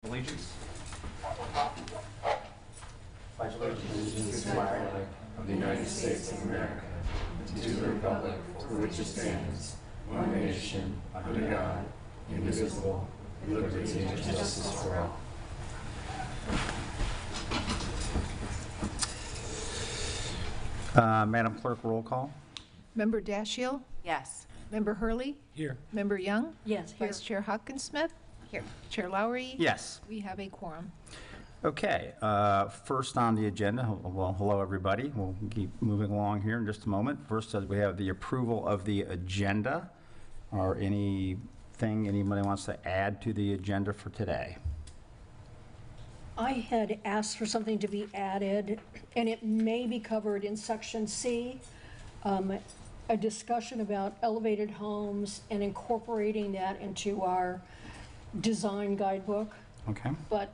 Allegiance. Pledge allegiance to the flag of the United States of America, and to the republic for which it stands, one nation, under God, indivisible, with liberty and justice for all. Madam Clerk, roll call. Member Dashiell? Yes. Member Hurley? Here. Member Young? Yes, here. Vice Chair Hawkinsmith? Here. Chair Lowry? Yes. We have a quorum. Okay, first on the agenda, well, hello, everybody. We'll keep moving along here in just a moment. First, we have the approval of the agenda. Or anything anybody wants to add to the agenda for today? I had asked for something to be added, and it may be covered in section C, a discussion about elevated homes and incorporating that into our design guidebook, Okay. but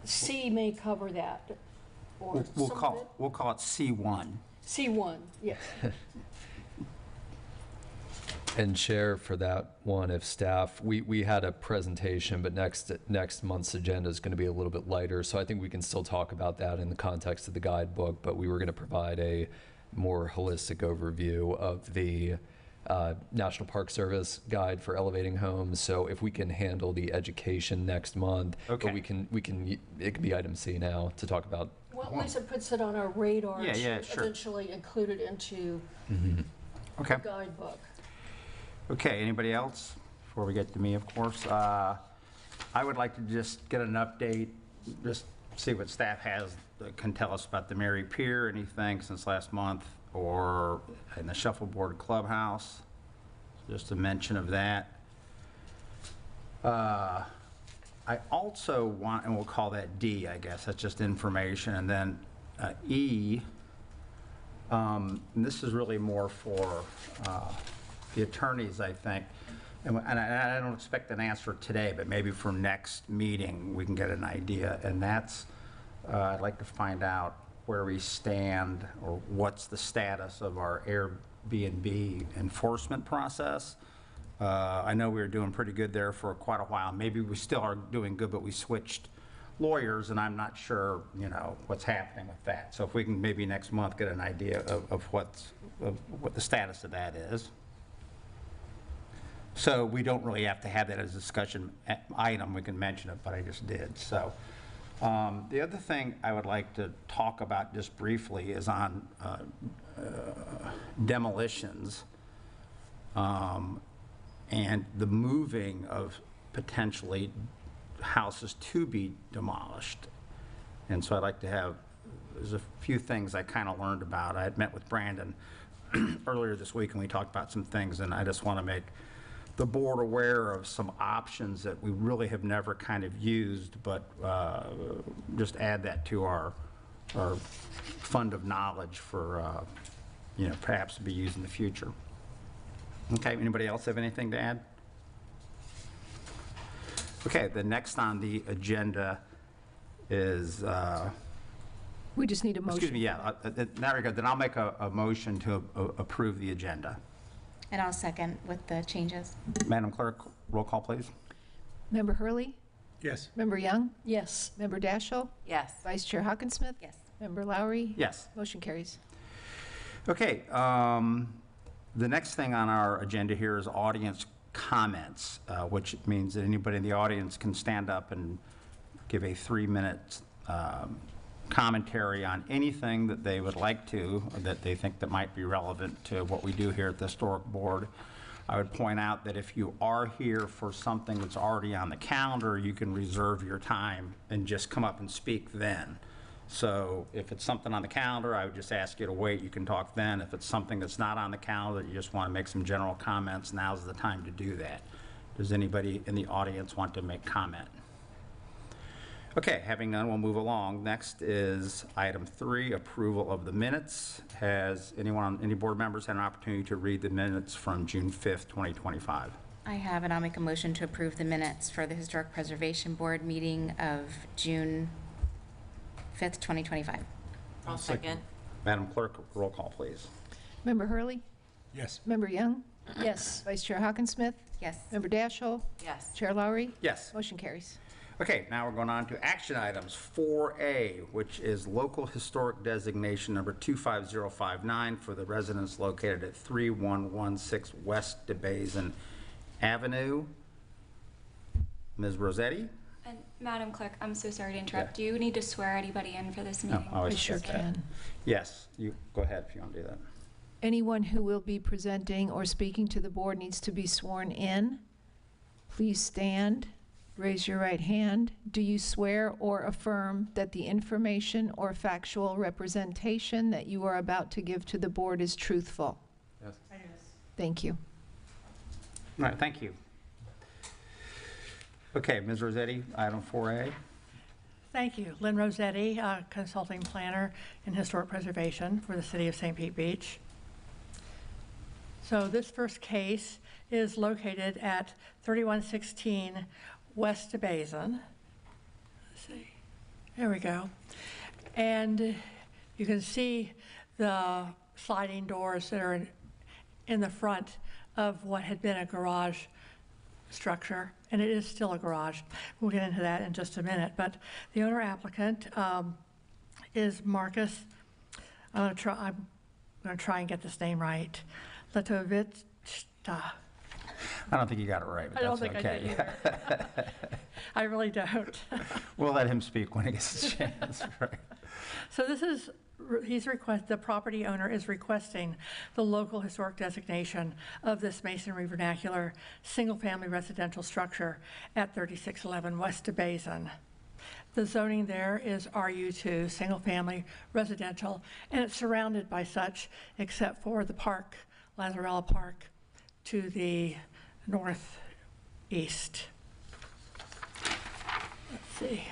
C may cover that. Or We'll some of call it. it C1. C1, yes. And Chair, for that one, if staff, we had a presentation, but next month's agenda is going to be a little bit lighter, so I think we can still talk about that in the context of the guidebook, but we were going to provide a more holistic overview of the National Park Service guide for elevating homes. So if we can handle the education next month, Okay. but it can be item C now to talk about. Well, at least it puts it on our radar Yeah, to sure. eventually include it into Okay. the guidebook. Okay, anybody else? Before we get to me, of course. I would like to just get an update, just see what staff can tell us about the Mary Pier, anything since last month, or in the Shuffleboard Clubhouse. Just a mention of that. I also want, and we'll call that D, I guess, that's just information, and then E, and this is really more for the attorneys, I think, and I don't expect an answer today, but maybe for next meeting, we can get an idea, and that's, I'd like to find out where we stand, or what's the status of our Airbnb enforcement process. I know we were doing pretty good there for quite a while. Maybe we still are doing good, but we switched lawyers, and I'm not sure, what's happening with that. So if we can maybe next month get an idea of what the status of that is. So we don't really have to have that as a discussion item. We can mention it, but I just did. So the other thing I would like to talk about just briefly is on demolitions and the moving of potentially houses to be demolished. And so I'd like to have, there's a few things I kind of learned about. I had met with Brandon earlier this week, and we talked about some things, and I just want to make the board aware of some options that we really have never kind of used, but just add that to our fund of knowledge for, perhaps to be used in the future. Okay, anybody else have anything to add? Okay, the next on the agenda is, We just need a motion. excuse me, yeah, there we go. Then I'll make a motion to approve the agenda. And I'll second with the changes. Madam Clerk, roll call, please. Member Hurley? Yes. Member Young? Yes. Member Dashiell? Yes. Vice Chair Hawkinsmith? Yes. Member Lowry? Yes. Motion carries. Okay, the next thing on our agenda here is audience comments, which means that anybody in the audience can stand up and give a 3-minute commentary on anything that they would like to, or that they think that might be relevant to what we do here at the Historic Board. I would point out that if you are here for something that's already on the calendar, you can reserve your time and just come up and speak then. So if it's something on the calendar, I would just ask you to wait. You can talk then. If it's something that's not on the calendar, you just want to make some general comments, now's the time to do that. Does anybody in the audience want to make comment? Okay, having none, we'll move along. Next is item 3, approval of the minutes. Has any board members had an opportunity to read the minutes from June 5th, 2025? I have, and I'll make a motion to approve the minutes for the Historic Preservation Board meeting of June 5th, 2025. I'll second. Madam Clerk, roll call, please. Member Hurley? Yes. Member Young? Yes. Vice Chair Hawkinsmith? Yes. Member Dashiell? Yes. Chair Lowry? Yes. Motion carries. Okay, now we're going on to action items. 4A, which is local historic designation number 25059 for the residents located at 3116 West DeBasin Avenue. Ms. Rossetti? And Madam Clerk, I'm so sorry to interrupt. Do you need to swear anybody in for this No, meeting? I always I sure check that. can. Yes, you go ahead if you want to do that. Anyone who will be presenting or speaking to the board needs to be sworn in. Please stand, raise your right hand. Do you swear or affirm that the information or factual representation that you are about to give to the board is truthful? Yes. Thank you. All right, thank you. Okay, Ms. Rossetti, item 4A. Thank you. Lynn Rossetti, Consulting Planner in Historic Preservation for the City of St. Pete Beach. So this first case is located at 3116 West DeBasin. Let's see. There we go. And you can see the sliding doors that are in the front of what had been a garage structure, and it is still a garage. We'll get into that in just a minute, but the owner applicant is Marcus, I'm gonna try and get this name right, Letovitsta. I don't think you got it right, I but don't that's think I did okay. either. I really don't. We'll let him speak when he gets a chance. Right. So this is, the property owner is requesting the local historic designation of this masonry vernacular single-family residential structure at 3611 West DeBasin. The zoning there is RU2, single-family residential, and it's surrounded by except for the park, Lazzarella Park, to the northeast. Let's see.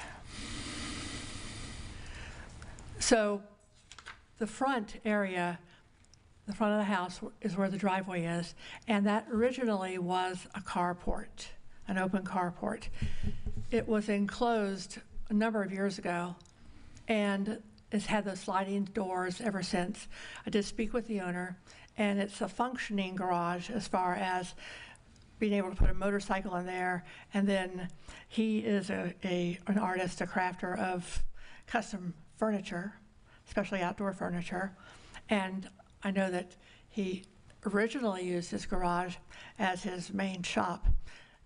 So the front area, the front of the house is where the driveway is, and that originally was a carport, an open carport. It was enclosed a number of years ago, and it's had those sliding doors ever since. I did speak with the owner, and it's a functioning garage as far as being able to put a motorcycle in there, and then he is an artist, a crafter of custom furniture, especially outdoor furniture. And I know that he originally used his garage as his main shop.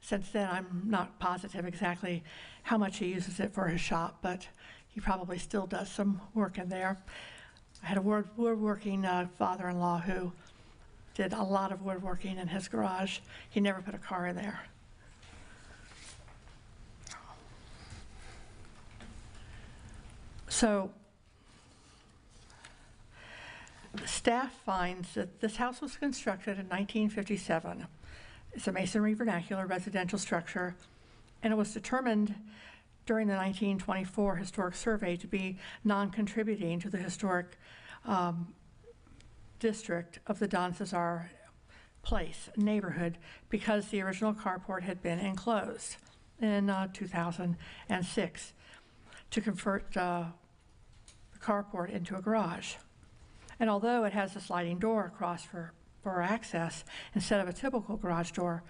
Since then, I'm not positive exactly how much he uses it for his shop, but he probably still does some work in there. I had a woodworking father-in-law who did a lot of woodworking in his garage. He never put a car in there. So staff finds that this house was constructed in 1957. It's a masonry vernacular residential structure, and it was determined during the 1924 historic survey to be non-contributing to the historic district of the Don Cesar Place neighborhood because the original carport had been enclosed in 2006 to convert the carport into a garage. And although it has a sliding door across for access instead of a typical garage door,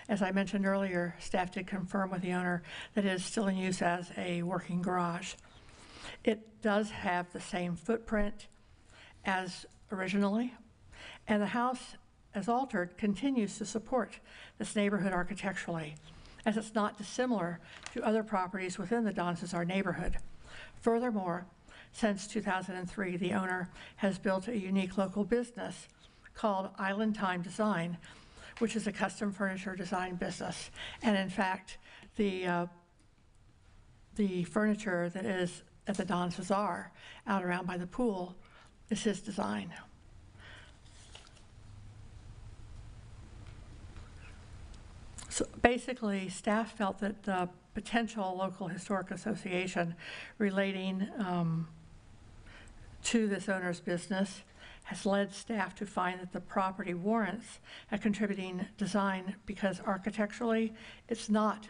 as I mentioned earlier, staff did confirm with the owner that it is still in use as a working garage. It does have the same footprint as originally, and the house, as altered, continues to support this neighborhood architecturally, as it's not dissimilar to other properties within the Don Cesar neighborhood. Furthermore, since 2003, the owner has built a unique local business called Island Time Design, which is a custom furniture design business. And in fact, the furniture that is at the Don Cesar out around by the pool is his design. So basically, staff felt that the potential local historic association relating to this owner's business has led staff to find that the property warrants a contributing design because architecturally it's not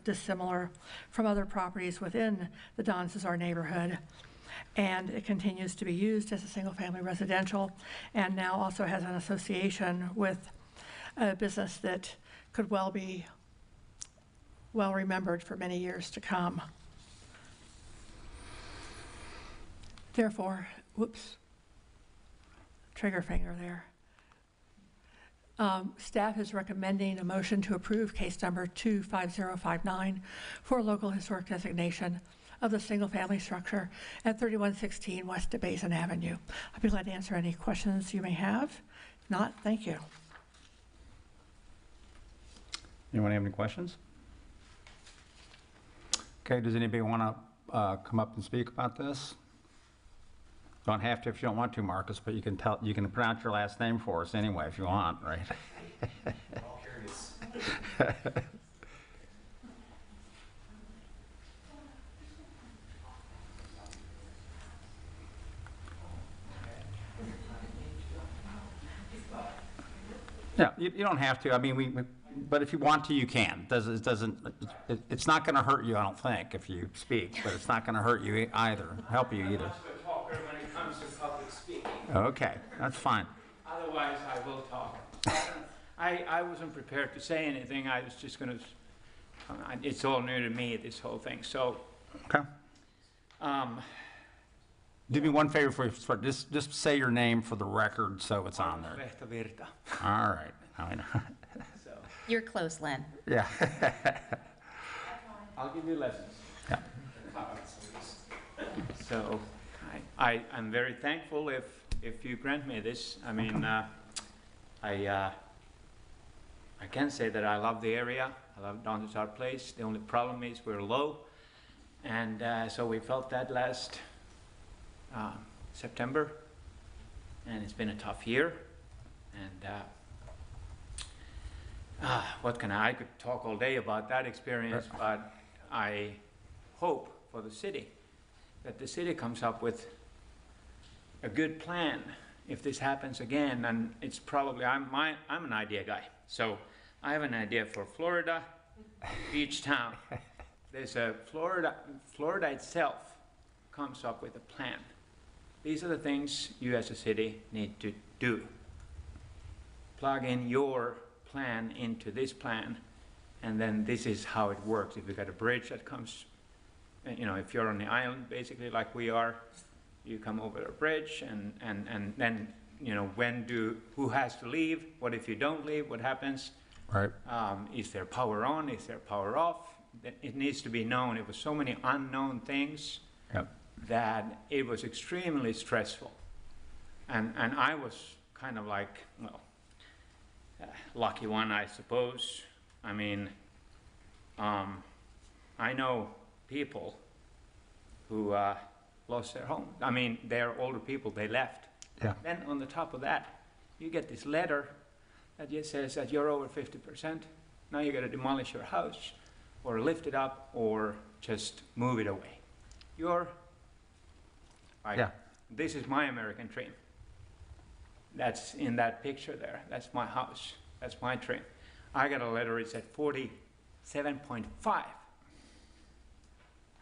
dissimilar from other properties within the Don Cesar neighborhood. And it continues to be used as a single-family residential, and now also has an association with a business that could well be well remembered for many years to come. Therefore, whoops, trigger finger there. Staff is recommending a motion to approve case number 25059 for local historic designation of the single-family structure at 3116 West DeBasin Avenue. I'll be glad to answer any questions you may have. If not, thank you. Anyone have any questions? Okay, does anybody want to come up and speak about this? Don't have to if you don't want to, Marcus, but you can pronounce your last name for us anyway if you want, right? All curious. Yeah, you don't have to. I mean, but if you want to, you can. It's not going to hurt you, I don't think, if you speak, but it's not going to hurt you either, help you either. I'm a talker when it comes to public speaking. Okay, that's fine. Otherwise, I will talk. I wasn't prepared to say anything. I was just going to, it's all new to me, this whole thing. So, Okay. Do me one favor for you, just say your name for the record so it's on there. Lehto Virta. All right. Now I know. So, You're close, Len. Yeah. I'll give you lessons. Yeah. So, I'm very thankful if you grant me this. I mean, I can say that I love the area. I love Donzar Place. The only problem is we're low. And so we felt that last September. And it's been a tough year. And what can I could talk all day about that experience, but I hope for the city that the city comes up with a good plan if this happens again. And it's probably, I'm an idea guy. So I have an idea for Florida beach town. There's a Florida itself comes up with a plan. These are the things you as a city need to do. Plug in your plan into this plan, and then this is how it works. If you've got a bridge that comes, you know, if you're on the island, basically like we are, you come over a bridge, and then, you know, who has to leave? What if you don't leave? What happens? Right. Is there power on? Is there power off? It needs to be known. It was so many unknown things. Yep. That it was extremely stressful. And I was kind of like, well, lucky one, I suppose. I mean, I know people who lost their home. I mean, they're older people, they left. Yeah. Then on the top of that, you get this letter that just says that you're over 50%. Now you got to demolish your house, or lift it up, or just move it away. Yeah. This is my American dream. That's in that picture there. That's my house. That's my dream. I got a letter, it's at 47.5.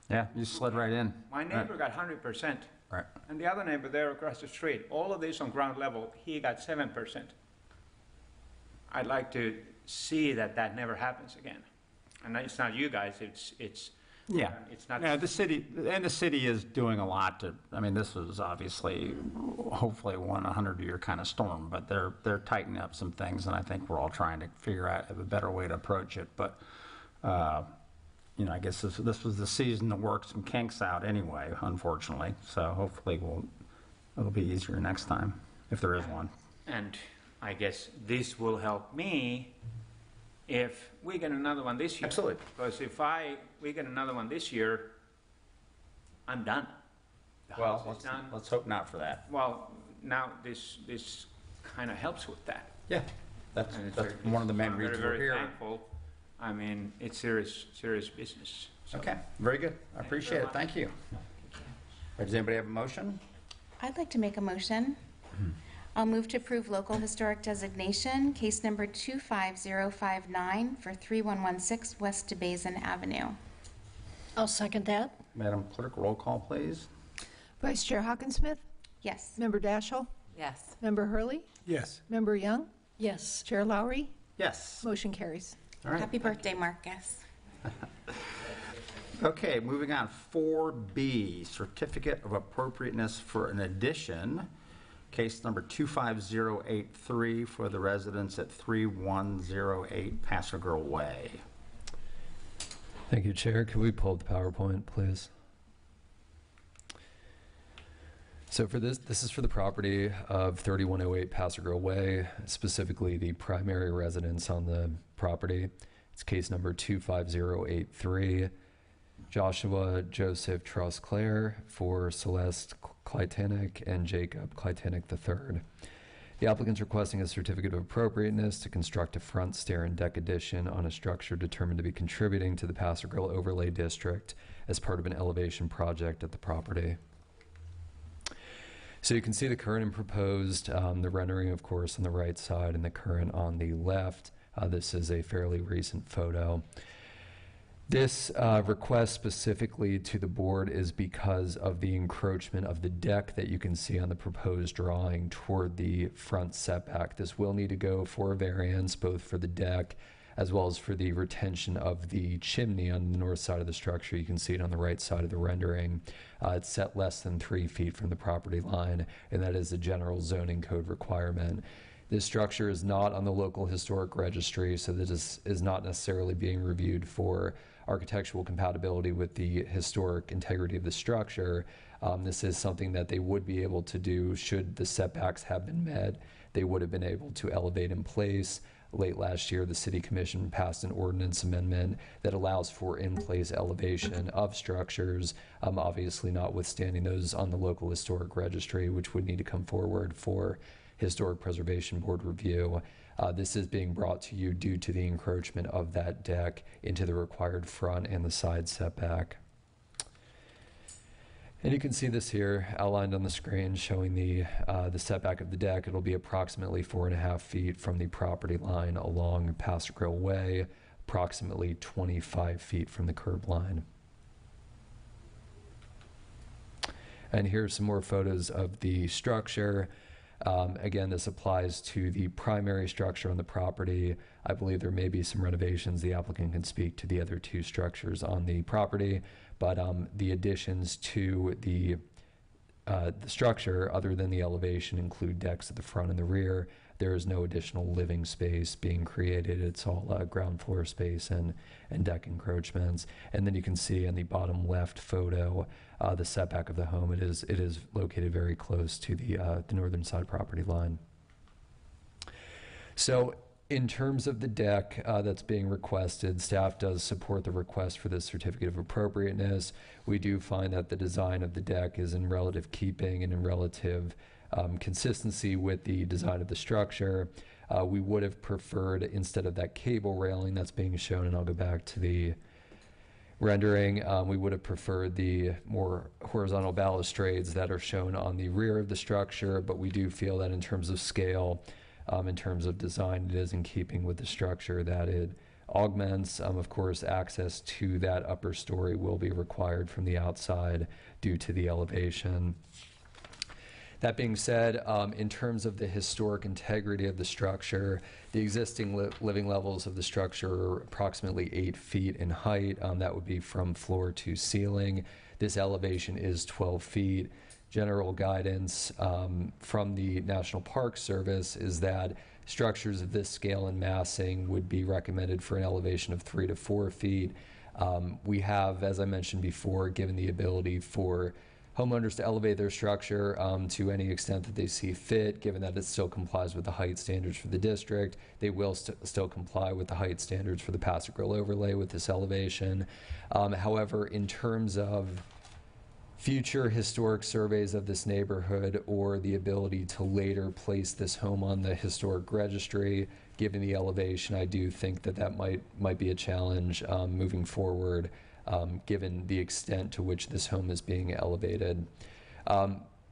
Yeah, you slid right in. My neighbor got 100%. Right. And the other neighbor there across the street, all of this on ground level, he got 7%. I'd like to see that never happens again. And it's not you guys, it's Yeah. It's not. Yeah, the city is doing a lot to, I mean, this was obviously, hopefully 100-year kind of storm, but they're tightening up some things, and I think we're all trying to figure out a better way to approach it. But, you know, I guess this was the season to work some kinks out anyway, unfortunately. So hopefully it'll be easier next time, if there is one. And I guess this will help me if we get another one this year. Absolutely. Because if we get another one this year, I'm done. The Well, house is done. let's hope not for that. Well, now this kind of helps with that. Yeah, that's And one of the main I'm reasons very, we're very here. thankful. I mean, it's serious business. So, Okay, very good. I appreciate very it. Thank you. Does anybody have a motion? I'd like to make a motion. I'll move to approve local historic designation, case number 25059 for 3116 West DeBasin Avenue. I'll second that. Madam Clerk, roll call, please. Vice Chair Hawkinsmith, Yes. Member Daschle, Yes. Member Hurley, Yes. Member Young, Yes. Chair Lowry, Yes. motion carries. All right. Happy birthday, Marcus. Okay, moving on, 4B, Certificate of Appropriateness for an Addition, case number 25083 for the residents at 3108 Paso Girl Way. Thank you, Chair. Could we pull up the PowerPoint, please? So for this is for the property of 3108 Paso Girl Way, specifically the primary residence on the property. It's case number 25083. Joshua Joseph Trosclair for Celeste Kleitanik and Jacob Kleitanik III. The applicant's requesting a certificate of appropriateness to construct a front stair and deck addition on a structure determined to be contributing to the Paso Girl Overlay District as part of an elevation project at the property. So you can see the current and proposed, the rendering, of course, on the right side and the current on the left. This is a fairly recent photo. This request specifically to the board is because of the encroachment of the deck that you can see on the proposed drawing toward the front setback. This will need to go for a variance, both for the deck as well as for the retention of the chimney on the north side of the structure. You can see it on the right side of the rendering. It's set less than 3 feet from the property line, and that is a general zoning code requirement. This structure is not on the local historic registry, so this is not necessarily being reviewed for architectural compatibility with the historic integrity of the structure. This is something that they would be able to do should the setbacks have been met. They would have been able to elevate in place. Late last year, the City Commission passed an ordinance amendment that allows for in-place elevation of structures, obviously notwithstanding those on the local historic registry, which would need to come forward for Historic Preservation Board review. This is being brought to you due to the encroachment of that deck into the required front and the side setback. And you can see this here outlined on the screen showing the setback of the deck. It'll be approximately 4.5 feet from the property line along Paso Grill Way, approximately 25 feet from the curb line. And here's some more photos of the structure. Again, this applies to the primary structure on the property. I believe there may be some renovations. The applicant can speak to the other 2 structures on the property, but the additions to the structure, other than the elevation, include decks at the front and the rear. There is no additional living space being created. It's all ground floor space and deck encroachments. And then you can see in the bottom left photo the setback of the home. It is located very close to the northern side property line. So in terms of the deck that's being requested, staff does support the request for this certificate of appropriateness. We do find that the design of the deck is in relative keeping and in relative consistency with the design of the structure. We would have preferred, instead of that cable railing that's being shown, and I'll go back to the rendering, we would have preferred the more horizontal balustrades that are shown on the rear of the structure, but we do feel that in terms of scale, in terms of design, it is in keeping with the structure that it augments. Of course, access to that upper story will be required from the outside due to the elevation. That being said, in terms of the historic integrity of the structure, the existing living levels of the structure are approximately 8 feet in height. That would be from floor to ceiling. This elevation is 12 feet. General guidance from the National Park Service is that structures of this scale and massing would be recommended for an elevation of 3 to 4 feet. We have, as I mentioned before, given the ability for homeowners to elevate their structure to any extent that they see fit, given that it still complies with the height standards for the district. They will still comply with the height standards for the Paso Grill overlay with this elevation. However, in terms of future historic surveys of this neighborhood or the ability to later place this home on the historic registry, given the elevation, I do think that might be a challenge moving forward, given the extent to which this home is being elevated.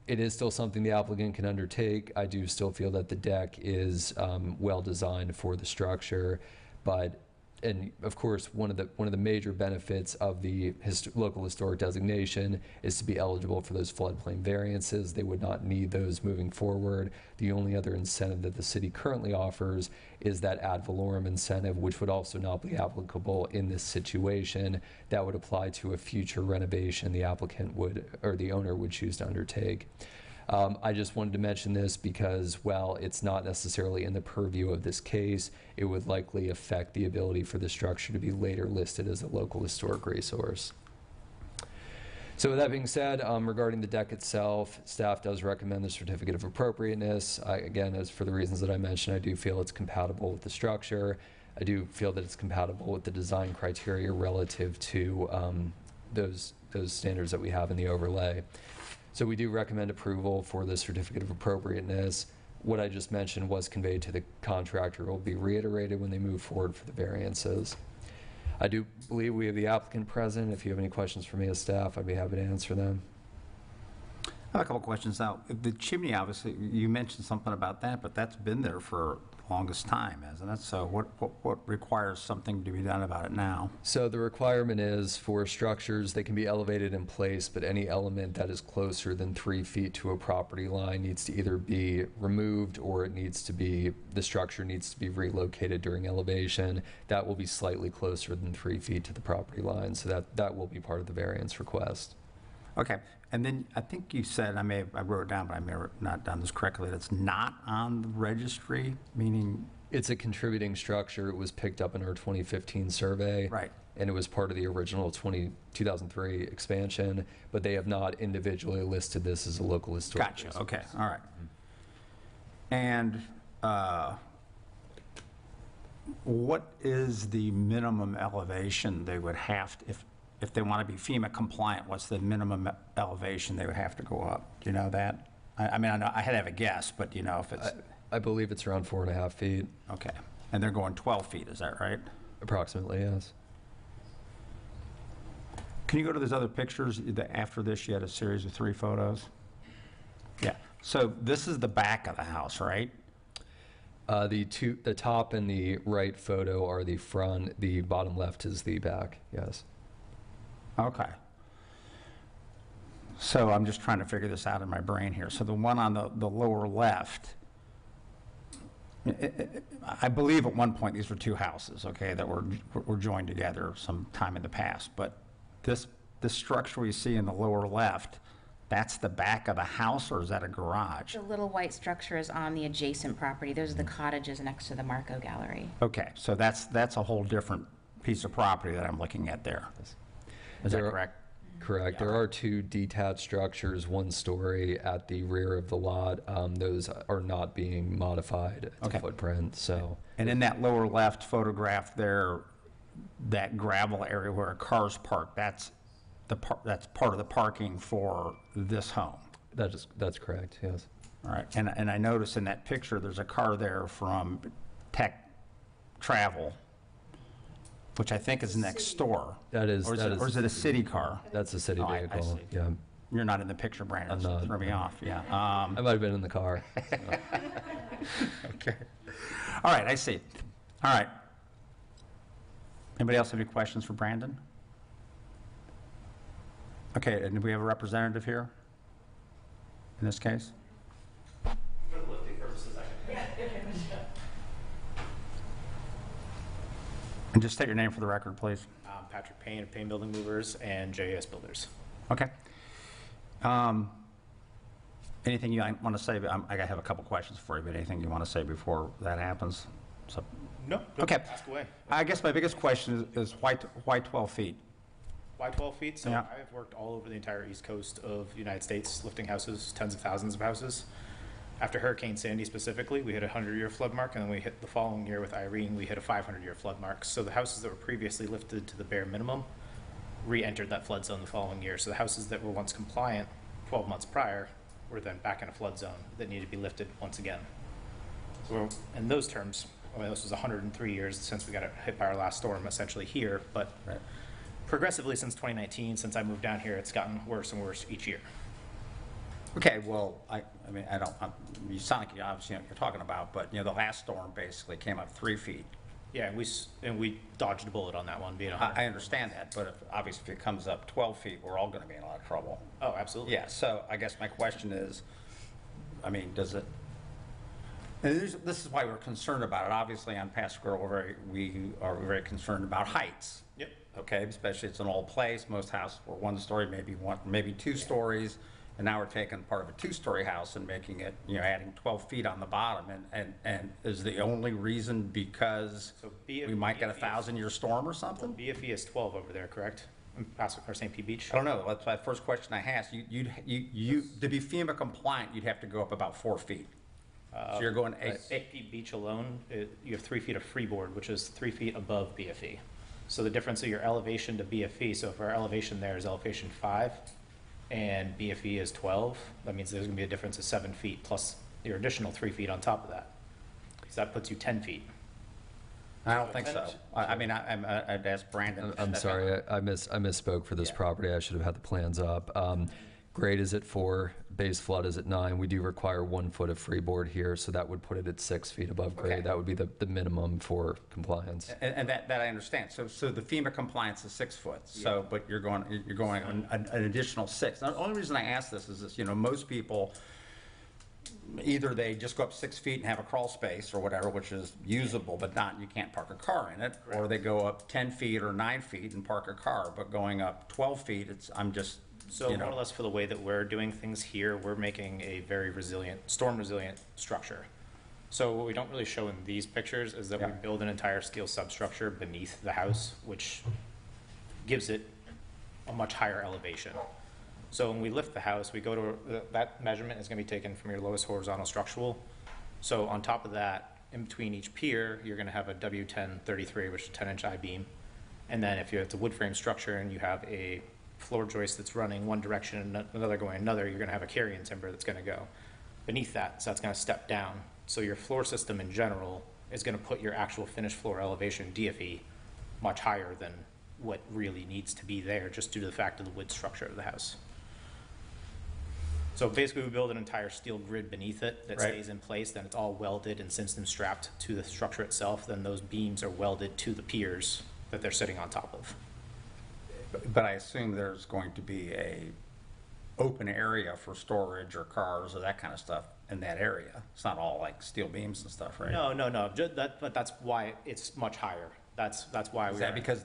It is still something the applicant can undertake. I do still feel that the deck is well designed for the structure, but And of course, one of the major benefits of the local historic designation is to be eligible for those floodplain variances. They would not need those moving forward. The only other incentive that the city currently offers is that ad valorem incentive, which would also not be applicable in this situation. That would apply to a future renovation the applicant would, or the owner would choose to undertake. I just wanted to mention this because, while it's not necessarily in the purview of this case, it would likely affect the ability for the structure to be later listed as a local historic resource. So with that being said, regarding the deck itself, staff does recommend the certificate of appropriateness. Again, as for the reasons that I mentioned, I do feel it's compatible with the structure. I do feel that it's compatible with the design criteria relative to those standards that we have in the overlay. So we do recommend approval for the certificate of appropriateness. What I just mentioned was conveyed to the contractor. It will be reiterated when they move forward for the variances. I do believe we have the applicant present. If you have any questions for me as staff, I'd be happy to answer them. I have a couple questions now. The chimney, obviously, you mentioned something about that, but that's been there for the longest time, hasn't it? So what requires something to be done about it now? So the requirement is for structures, they can be elevated in place, but any element that is closer than 3 feet to a property line needs to either be removed or the structure needs to be relocated during elevation. That will be slightly closer than 3 feet to the property line. So that will be part of the variance request. Okay, and then I think you said, I wrote it down, but I may have not done this correctly, that's not on the registry, meaning? It's a contributing structure. It was picked up in our 2015 survey. Right. And it was part of the original 2003 expansion, but they have not individually listed this as a local historic. Gotcha, resource. okay, all right. And what is the minimum elevation they would have, if they want to be FEMA compliant, what's the minimum elevation they would have to go up? Do you know that? I mean, I know I had to have a guess, but you know if it's... I believe it's around 4.5 feet. Okay, and they're going 12 feet, is that right? Approximately, yes. Can you go to those other pictures? After this, you had a series of 3 photos? Yeah, so this is the back of the house, right? The top and the right photo are the front. The bottom left is the back, yes. Okay. So I'm just trying to figure this out in my brain here. So the one on the lower left, I believe at one point these were 2 houses, okay, that were joined together some time in the past. But this structure we see in the lower left, that's the back of the house, or is that a garage? The little white structure is on the adjacent property. Those are the cottages next to the Marco Gallery. Okay, so that's a whole different piece of property that I'm looking at there. Is that correct? Correct. Yeah. There are 2 detached structures, 1 story at the rear of the lot. Those are not being modified to Okay. footprint, so. And in that lower left photograph there, that gravel area where a car's parked, that's part of the parking for this home. That's correct, yes. All right, and I noticed in that picture, there's a car there from Tech Travel, which I think is next door. That is. Or is it a city car? That's a city Oh, I vehicle, see. yeah. You're not in the picture, Brandon, I'm so not. throw me off, yeah. I might have been in the car. Okay. All right, I see. All right. Anybody else have any questions for Brandon? Okay, and do we have a representative here in this case? And just state your name for the record, please. Patrick Payne of Payne Building Movers and JS Builders. Okay. Anything you want to say? I have a couple questions for you, but anything you want to say before that happens? So, No, Okay. ask away. I guess my biggest question is why 12 feet? Why 12 feet? So Yeah. I've worked all over the entire east coast of the United States, lifting houses, tens of thousands of houses. After Hurricane Sandy specifically, we hit a 100-year flood mark, and then we hit the following year with Irene, we hit a 500-year flood mark. So the houses that were previously lifted to the bare minimum re-entered that flood zone the following year. So the houses that were once compliant 12 months prior were then back in a flood zone that needed to be lifted once again. So in those terms, this was 103 years since we got hit by our last storm, essentially here, but Right. progressively since 2019, since I moved down here, it's gotten worse and worse each year. Okay, well, I mean, you sound like you obviously know what you're talking about, but, the last storm basically came up 3 feet Yeah, and we dodged a bullet on that one, being 100. I understand that, but obviously if it comes up 12 feet, we're all going to be in a lot of trouble. Oh, absolutely. Yeah, so I guess my question is, I mean, does it, and this is why we're concerned about it. Obviously, on Pass Square, we are very concerned about heights. Yep. Okay, especially it's an old place. Most houses were 1 story, maybe 2 stories. And now we're taking part of a 2-story house and making it, adding 12 feet on the bottom. And is the only reason because So we might get a 1,000-year storm or something? BFE is 12 over there, correct? Or St. Pete Beach? I don't know. That's my first question I asked. To be FEMA compliant, you'd have to go up about 4 feet. So you're going St. Pete Beach alone, you have 3 feet of freeboard, which is 3 feet above BFE. So the difference of your elevation to BFE, so if our elevation there is elevation 5 and BFE is 12, that means there's gonna be a difference of 7 feet plus your additional 3 feet on top of that. So that puts you 10 feet. I don't think so. I mean, I'd ask Brandon. I'm sorry, I misspoke for this property. I should have had the plans up. Grade is at 4, base flood is at 9. We do require 1 foot of freeboard here, so that would put it at 6 feet above grade. Okay. That would be the minimum for compliance. And that I understand. So the FEMA compliance is 6 foot. So, but you're going an additional 6. Now, the only reason I ask this is this, most people, either they just go up 6 feet and have a crawl space or whatever, which is usable, but you can't park a car in it. Or they go up 10 feet or 9 feet and park a car. But going up 12 feet, So more or less for the way that we're doing things here, we're making a very resilient, storm resilient structure. So what we don't really show in these pictures is that we build an entire steel substructure beneath the house, which gives it a much higher elevation. So when we lift the house, we go to, that measurement is gonna be taken from your lowest horizontal structural. So on top of that, in between each pier, you're gonna have a W1033, which is a 10-inch I-beam. And then if it's a wood frame structure and you have a floor joist that's running one direction and another going another, you're gonna have a carrying timber that's gonna go beneath that, so that's gonna step down. So your floor system in general is gonna put your actual finished floor elevation, DFE, much higher than what really needs to be there, just due to the fact of the wood structure of the house. So basically, we build an entire steel grid beneath it that stays in place, then it's all welded and system strapped to the structure itself, then those beams are welded to the piers that they're sitting on top of. But I assume there's going to be a open area for storage or cars or that kind of stuff in that area. It's not all like steel beams and stuff, right? No, but that's why it's much higher. That's why we. Is that because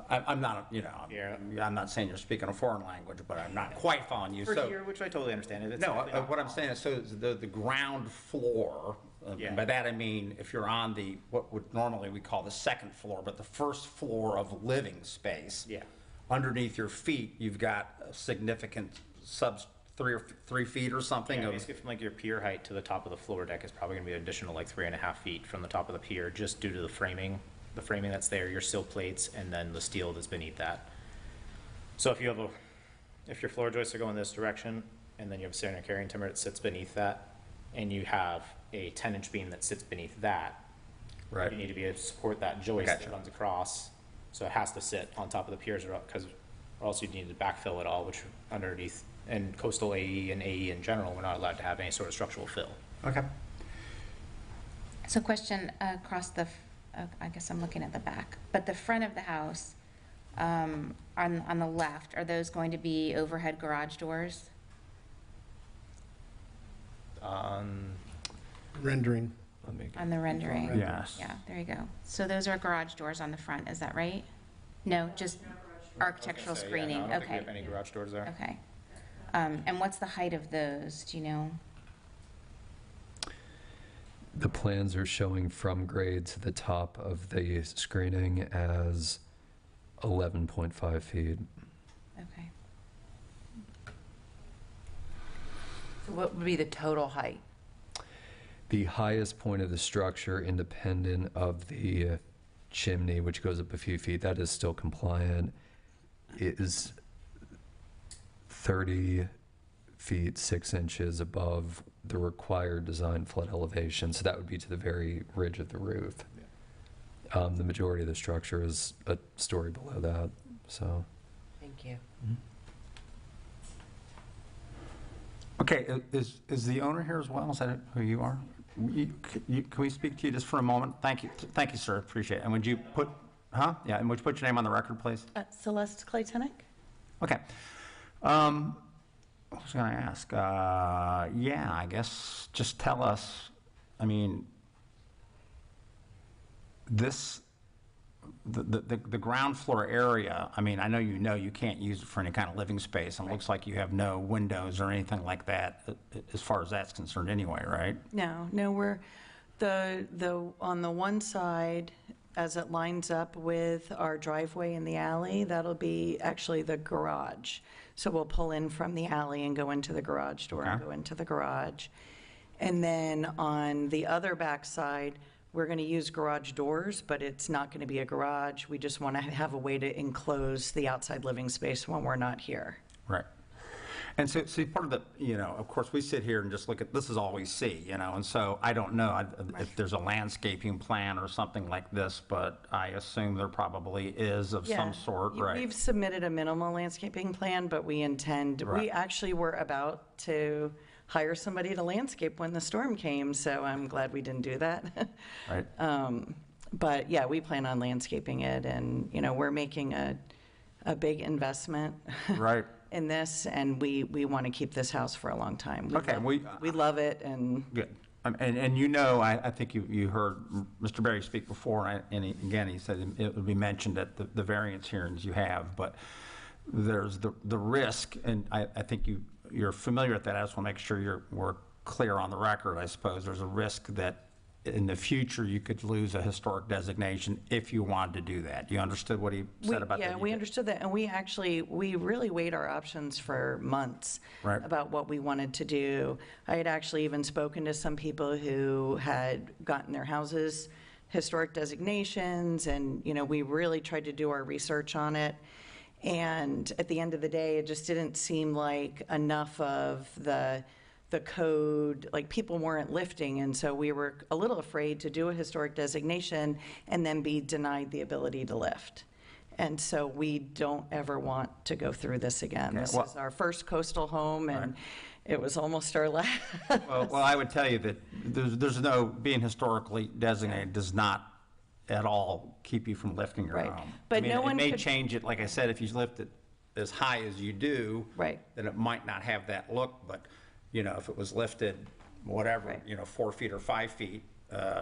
I'm not, Yeah. I'm not saying you're speaking a foreign language, but I'm not quite following you. For So, here, which I totally understand. It's no, definitely not what I'm saying is, so the ground floor, Yeah. by that I mean, if you're on what would normally we call the 2nd floor, but the 1st floor of living space. Yeah. Underneath your feet, you've got a significant 3 feet or something Yeah, of. basically from like your pier height to the top of the floor deck is probably gonna be an additional like 3.5 feet from the top of the pier, just due to the framing that's there, your sill plates, and then the steel that's beneath that. So if your floor joists are going this direction, and then you have a standard carrying timber that sits beneath that, and you have a 10-inch beam that sits beneath that, Right. you need to be able to support that joist Gotcha. that runs across, so it has to sit on top of the piers, or else you'd need to backfill it all, which underneath, and coastal AE and AE in general, we're not allowed to have any sort of structural fill. Okay. So question across I guess I'm looking at the back, but the front of the house, on the left, are those going to be overhead garage doors? Rendering. On the rendering? Yes. Yeah, there you go. So those are garage doors on the front, is that right? No, just architectural So, yeah, no, screening, I don't think we okay. have any garage doors there. Okay. And what's the height of those, do you know? The plans are showing from grade to the top of the screening as 11.5 feet. Okay. So what would be the total height? The highest point of the structure, independent of the chimney, which goes up a few feet, that is still compliant, is 30 feet 6 inches above the required design flood elevation. So that would be to the very ridge of the roof. The majority of the structure is a story below that. So Thank you. Okay, is the owner here as well? Is that who you are? Can we speak to you just for a moment? Thank you, sir, appreciate it. And would you put, yeah, and would you put your name on the record, please? Celeste Claytonic. Okay. What was I going to ask? Yeah, I guess just tell us, I mean, the ground floor area, I mean, I know you can't use it for any kind of living space, and it looks like you have no windows or anything like that, as far as that's concerned anyway, right? No, we're, on the one side, as it lines up with our driveway in the alley, that'll be actually the garage. So we'll pull in from the alley and go into the garage door and Okay. go into the garage. And then on the other back side, we're going to use garage doors, but it's not going to be a garage. We just want to have a way to enclose the outside living space when we're not here. Right. And so, see, part of the, of course, we sit here and just look at, this is all we see, and so I don't know if there's a landscaping plan or something like this, but I assume there probably is of some sort, right? We've submitted a minimal landscaping plan, but we intend, Right. we actually were about to hire somebody to landscape when the storm came, so I'm glad we didn't do that. Right. But yeah, we plan on landscaping it, and, we're making a big investment Right. in this, and we want to keep this house for a long time. Okay, We love it, and Good. And I think you heard Mr. Berry speak before, and he said it would be mentioned at the variance hearings you have, but there's the risk, and I think you're familiar with that. I just want to make sure we're clear on the record, I suppose. There's a risk that in the future you could lose a historic designation if you wanted to do that. You understood what he said about that? Yeah, we understood that, and we really weighed our options for months Right. about what we wanted to do. I had actually even spoken to some people who had gotten their houses historic designations, and, we really tried to do our research on it. And at the end of the day, it just didn't seem like enough of the code, like people weren't lifting, and so we were a little afraid to do a historic designation and then be denied the ability to lift. And so we don't ever want to go through this again. Okay, This well- is our first coastal home, and it was almost our last. Well, I would tell you that there's no, being historically designated does not at all keep you from lifting your Right. home. But I mean, no one It may could- change it, like I said, if you lift it as high as you do. Right. Then it might not have that look, but, if it was lifted, whatever, Right. 4 feet or 5 feet,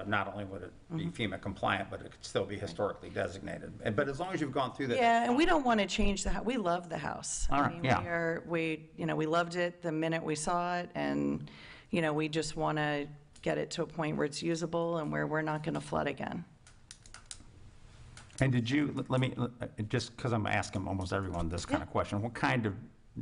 not only would it be FEMA compliant, but it could still be historically designated. But as long as you've gone through that. Yeah, and we don't want to change the house. We love the house. All I right, mean, yeah. we loved it the minute we saw it, and, we just want to get it to a point where it's usable and where we're not going to flood again. And did you, let me, just because I'm asking almost everyone this kind of question, what kind of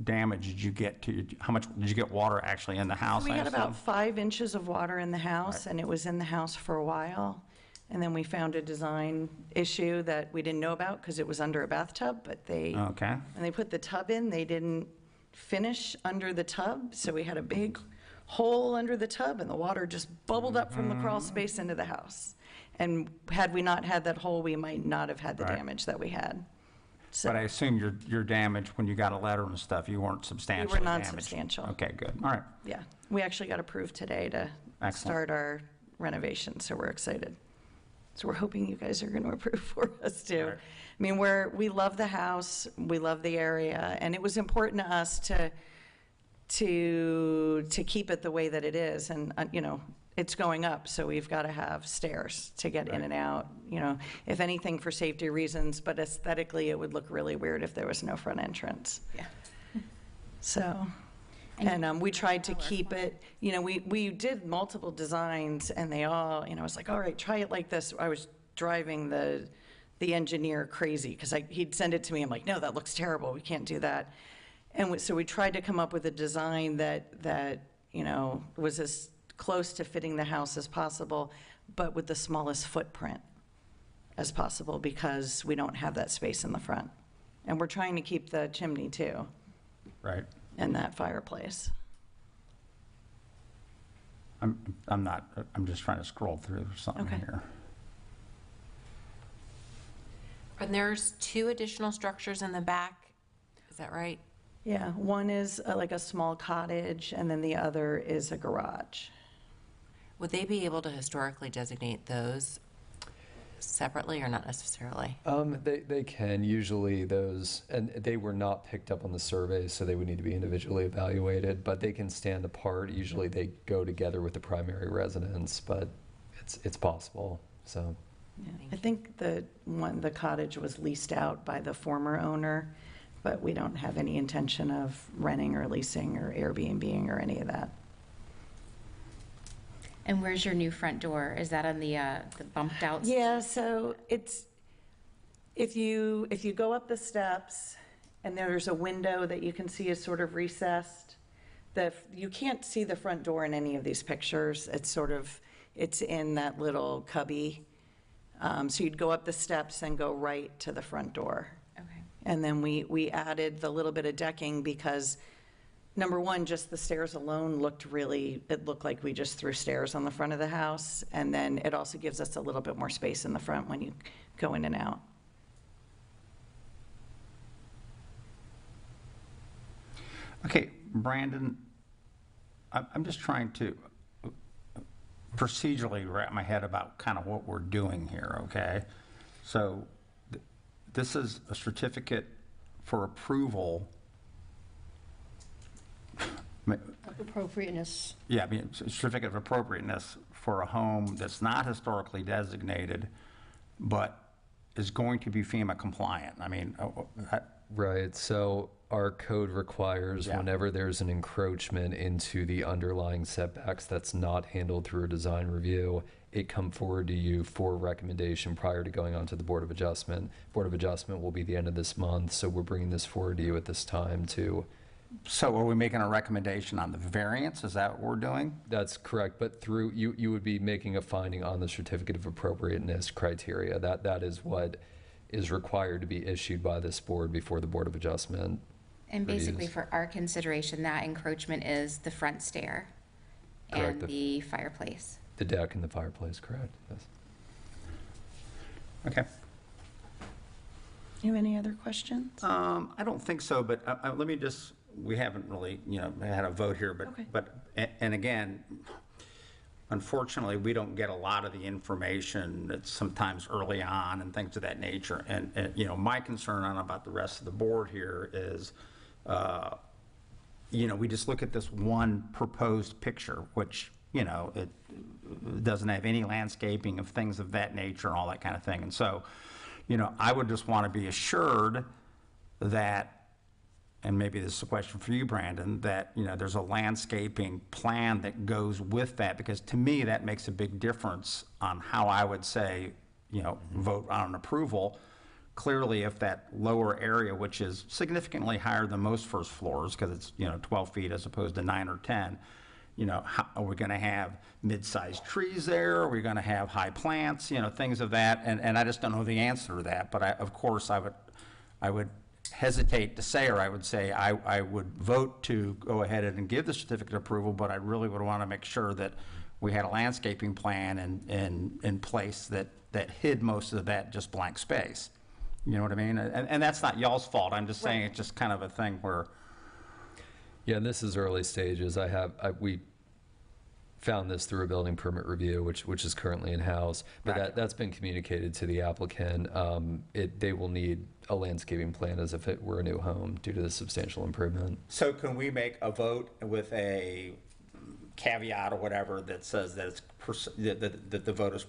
damage did you get to, how much, did you get water actually in the house? We I had assume? about 5 inches of water in the house, Right. and it was in the house for a while. And then we found a design issue that we didn't know about because it was under a bathtub, but Okay, when they put the tub in, they didn't finish under the tub, so we had a big hole under the tub, and the water just bubbled up from the crawl space into the house. And had we not had that hole, we might not have had the Right. damage that we had. So but I assume your damage, when you got a letter and stuff, you weren't substantially damaged? non-substantial. Okay, good, all right. yeah, we actually got approved today to Excellent. start our renovation, so we're excited. So we're hoping you guys are going to approve for us too. Right. I mean, we love the house, we love the area, and it was important to us to keep it the way that it is. And, it's going up, so we've got to have stairs to get in and out, if anything for safety reasons, but aesthetically, it would look really weird if there was no front entrance. Yeah. So, and we tried to keep it, we did multiple designs, and they all, I was like, all right, try it like this. I was driving the engineer crazy, because he'd send it to me, I'm like, no, that looks terrible, we can't do that. And so we tried to come up with a design that was as close to fitting the house as possible, but with the smallest footprint as possible, because we don't have that space in the front. And we're trying to keep the chimney too, Right. and that fireplace. I'm just trying to scroll through something Okay. here. And there's 2 additional structures in the back, is that right? Yeah, one is like a small cottage, and then the other is a garage. Would they be able to historically designate those separately or not necessarily? They can, usually those, and they were not picked up on the survey, so they would need to be individually evaluated, but they can stand apart. Usually they go together with the primary residence, but it's possible, so. Yeah. I think the cottage was leased out by the former owner, but we don't have any intention of renting or leasing or Airbnb-ing or any of that. And where's your new front door? Is that on the bumped out? Yeah, so it's, if you go up the steps and there's a window that you can see is sort of recessed, you can't see the front door in any of these pictures. It's in that little cubby. So you'd go up the steps and go right to the front door. Okay. And then we added the little bit of decking because, number one, just the stairs alone it looked like we just threw stairs on the front of the house. And then it also gives us a little bit more space in the front when you go in and out. Okay, Brandon, I'm just trying to procedurally wrap my head about kind of what we're doing here, okay? So this is a certificate for approval. Appropriateness. Yeah, I mean, certificate of appropriateness for a home that's not historically designated, but is going to be FEMA compliant. I mean, Right, so our code requires Yeah. whenever there's an encroachment into the underlying setbacks that's not handled through a design review, it come forward to you for recommendation prior to going on to the Board of Adjustment. Board of Adjustment will be the end of this month, so we're bringing this forward to you at this time to. so are we making a recommendation on the variance? Is that what we're doing? That's correct, but through, you would be making a finding on the certificate of appropriateness criteria. That is what is required to be issued by this board before the Board of Adjustment. And basically reviews. for our consideration, that encroachment is the front stair Correct. and the fireplace. The deck and the fireplace, correct, yes. Okay. You have any other questions? I don't think so, but let me just, we haven't really, had a vote here, Okay. and again, unfortunately, we don't get a lot of the information that's sometimes early on and things of that nature. And my concern about the rest of the board here is, we just look at this one proposed picture, which, it doesn't have any landscaping of things of that nature and all that kind of thing. And so, I would just want to be assured that, and maybe this is a question for you, Brandon, that, there's a landscaping plan that goes with that, because to me, that makes a big difference on how I would say, vote on an approval. Clearly, if that lower area, which is significantly higher than most first floors, because it's, 12 feet as opposed to 9 or 10, how, are we going to have mid-sized trees there? Are we going to have high plants, things of that? And I just don't know the answer to that. But of course, I would hesitate to say, or I would say I would vote to go ahead and give the certificate of approval, but I really would want to make sure that we had a landscaping plan in place that hid most of that just blank space. You know what I mean? And that's not y'all's fault. I'm just saying it's just kind of a thing where. Yeah, and this is early stages. We found this through a building permit review, which is currently in-house, but Right. that's been communicated to the applicant. They will need a landscaping plan as if it were a new home due to the substantial improvement. So can we make a vote with a caveat or whatever that says that it's that the vote is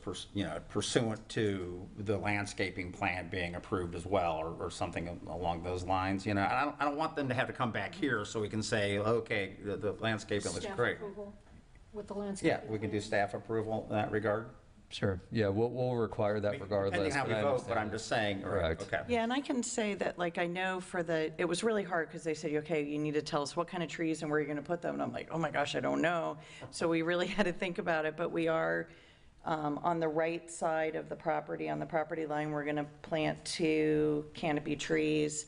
pursuant to the landscaping plan being approved as well, or something along those lines? I don't want them to have to come back here so we can say, okay, the landscaping looks Staff great. approval with the landscape. Yeah, we can do staff approval in that regard. Sure. Yeah, we'll require that regardless. Depending how we but I vote, but understand. I'm just saying. Right, Correct. okay. Yeah, and I can say that, like, I know it was really hard because they said, okay, you need to tell us what kind of trees and where you're going to put them. And I'm like, oh my gosh, I don't know. So we really had to think about it, but we are on the right side of the property, on the property line, we're going to plant 2 canopy trees.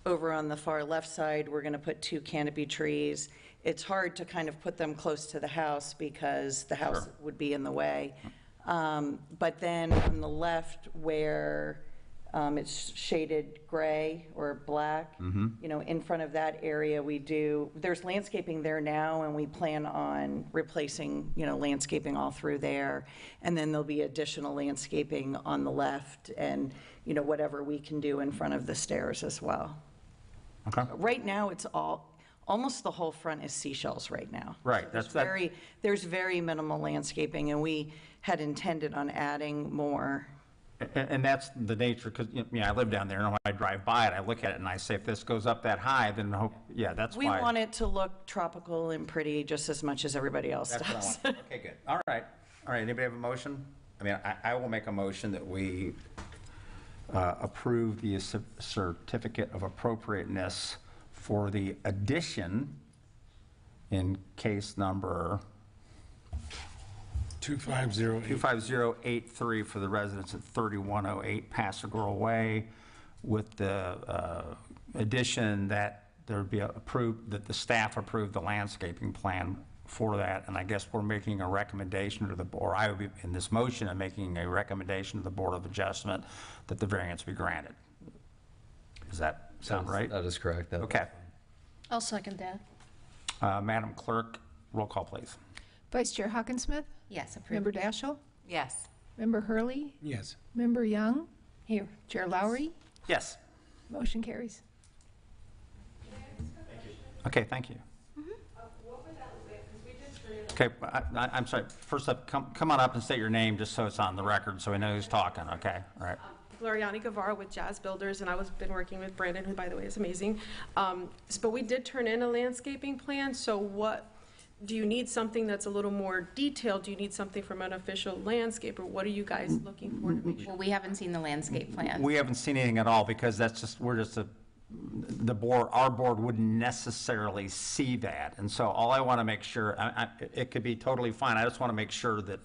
Over on the far left side, we're going to put 2 canopy trees. It's hard to kind of put them close to the house because the house Sure. would be in the way. But then on the left where It's shaded gray or black. You know, in front of that area, there's landscaping there now, and we plan on replacing, you know, landscaping all through there. And then there'll be additional landscaping on the left and, you know, whatever we can do in front of the stairs as well. Okay. Right now, it's almost the whole front is seashells right now. Right, So there's very minimal landscaping, and we had intended on adding more. And that's the nature, because, you know, I live down there, and when I drive by it, I look at it and I say, if this goes up that high, then that's why. We want it to look tropical and pretty just as much as everybody else That's what I does. want. Okay, good. All right. Anybody have a motion? I mean, I will make a motion that we approve the certificate of appropriateness for the addition in case number 25083. 25083 for the residents at 3108 Paso Girl Way, with the addition that there'd be that the staff approved the landscaping plan for that. And I guess we're making a recommendation to the board, I would be in this motion, I'm making a recommendation to the Board of Adjustment that the variance be granted. Does that sound right? That is correct. Okay. I'll second that. Madam Clerk, roll call, please. Vice Chair Hawkinsmith? Yes, approved. Member Daschle? Yes. Member Hurley? Yes. Member Young? Here. Chair Lowry? Yes. Motion carries. Okay, thank you. Okay, I'm sorry. First up, come on up and state your name just so it's on the record so we know who's talking, okay? All right. Gloriani Guevara with Jazz Builders, and I was been working with Brandon, who, by the way, is amazing. But we did turn in a landscaping plan, so what, do you need something that's a little more detailed? Do you need something from an official landscaper? What are you guys looking for to make sure? Well, we haven't seen the landscape plan. We haven't seen anything at all because that's just, the board, our board wouldn't necessarily see that. And so all I want to make sure, it could be totally fine. I just want to make sure that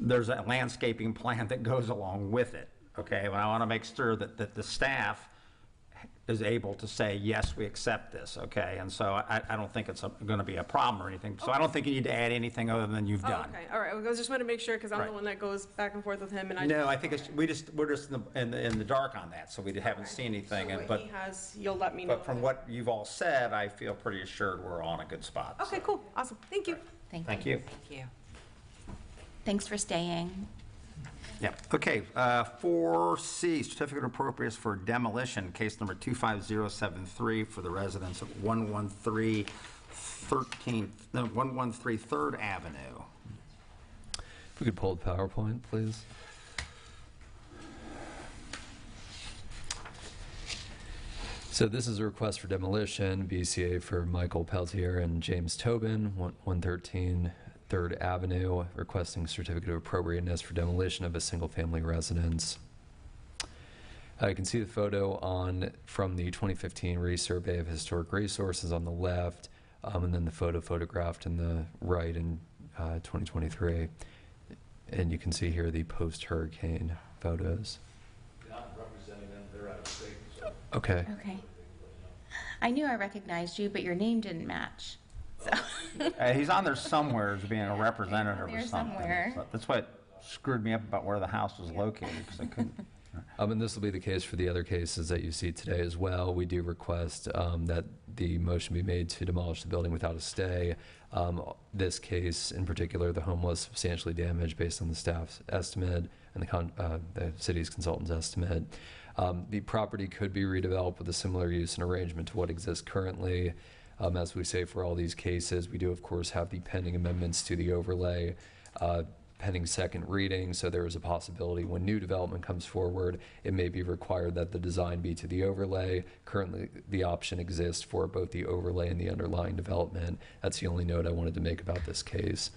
there's a landscaping plan that goes along with it, okay? And I want to make sure that the staff is able to say, yes, we accept this, okay? And so I don't think it's going to be a problem or anything. So I don't think you need to add anything other than you've done. Okay, all right. I just want to make sure, because I'm Right. the one that goes back and forth with him, and I No, I think we're just in the dark on that, so we haven't seen anything. So But what he has, you'll let me know. But from what you've all said, I feel pretty assured we're on a good spot. so. Okay, cool, awesome. Thank you. Thank you. Thank you. Thanks for staying. Yeah, okay, 4C, certificate of appropriateness for demolition, case number 25073 for the residents of 113 3rd Avenue. If we could pull the PowerPoint, please. So this is a request for demolition, BCA for Michael Peltier and James Tobin, 113 3rd Avenue, requesting certificate of appropriateness for demolition of a single-family residence. You can see the photo from the 2015 resurvey of historic resources on the left, and then the photographed in the right in 2023. And you can see here the post-hurricane photos. Not representing them, they're out of state, so. Okay. Okay. I knew I recognized you, but your name didn't match. So He's on there somewhere as being a representative or There something. somewhere. So that's what screwed me up about where the house was located, because I couldn't. And this will be the case for the other cases that you see today as well. We do request that the motion be made to demolish the building without a stay. This case in particular, the home was substantially damaged based on the staff's estimate and the city's consultant's estimate. The property could be redeveloped with a similar use and arrangement to what exists currently. As we say for all these cases, we do of course have the pending amendments to the overlay, pending second reading, so there is a possibility when new development comes forward, it may be required that the design be to the overlay. Currently, the option exists for both the overlay and the underlying development. That's the only note I wanted to make about this case.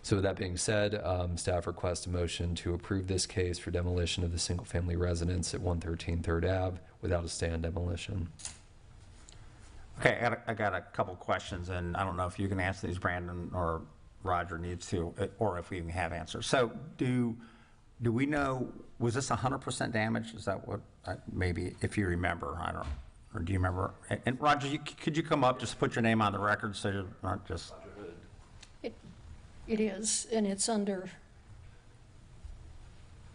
So with that being said, staff requests a motion to approve this case for demolition of the single-family residence at 113 3rd Ave without a stay on demolition. Okay, I got a couple questions, and I don't know if you can answer these, Brandon, or Roger needs to, or if we even have answers. So do we know, was this 100% damage? Is that what, maybe, if you remember, I don't, or do you remember? And Roger, could you come up, just put your name on the record so you're not just. It is, and it's under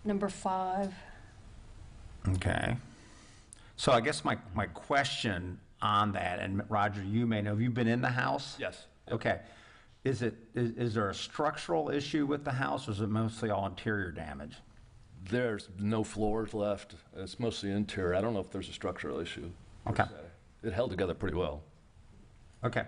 number 5. Okay. So I guess my question on that, and Roger, you may know, have you been in the house? Yes. Okay. Is there a structural issue with the house, or is it mostly all interior damage? There's no floors left. It's mostly interior. I don't know if there's a structural issue. per Okay. se. It held together pretty well. Okay.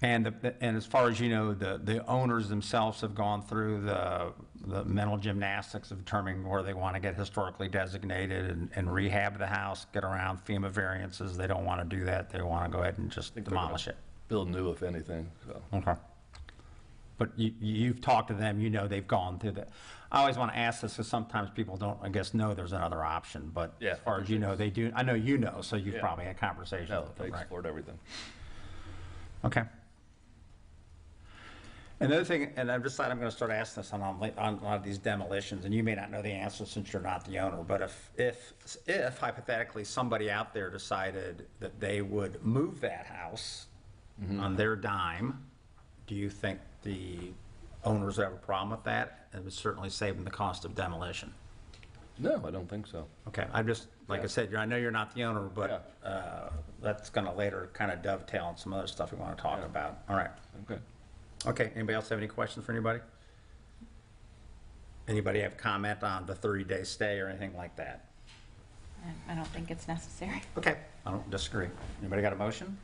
And as far as you know, the owners themselves have gone through the mental gymnastics of determining where they want to get historically designated and rehab the house, get around FEMA variances. They don't want to do that. They want to go ahead and just demolish it. Build new, if anything, so. Okay. But you've talked to them, you know they've gone through that. I always want to ask this because sometimes people don't, I guess, know there's another option. But Yeah. as far as you know, they do. I know you know, so you've Yeah. probably had conversations No, with they them, right? explored everything. Okay. Another thing, and I've decided I'm going to start asking this on a lot of these demolitions, and you may not know the answer since you're not the owner, but if hypothetically somebody out there decided that they would move that house on their dime, do you think the owners have a problem with that? It would certainly save them the cost of demolition. No, I don't think so. Okay, I'm just, like I said, I know you're not the owner, but that's going to later kind of dovetail on some other stuff we want to talk about. All right. Okay. Okay, anybody else have any questions for anybody? Anybody have comment on the 30-day stay or anything like that? I don't think it's necessary. Okay, I don't disagree. Anybody got a motion?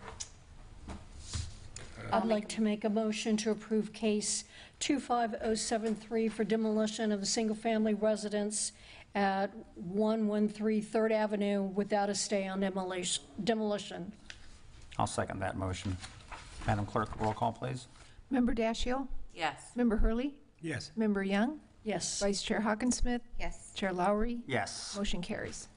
I'd like to make a motion to approve case 25073 for demolition of the single-family residence at 113 Third Avenue without a stay on demolition. I'll second that motion. Madam Clerk, roll call, please. Member Dashiell? Yes. Member Hurley? Yes. Member Young? Yes. Vice Chair Hawkinsmith? Yes. Chair Lowry? Yes. Motion carries.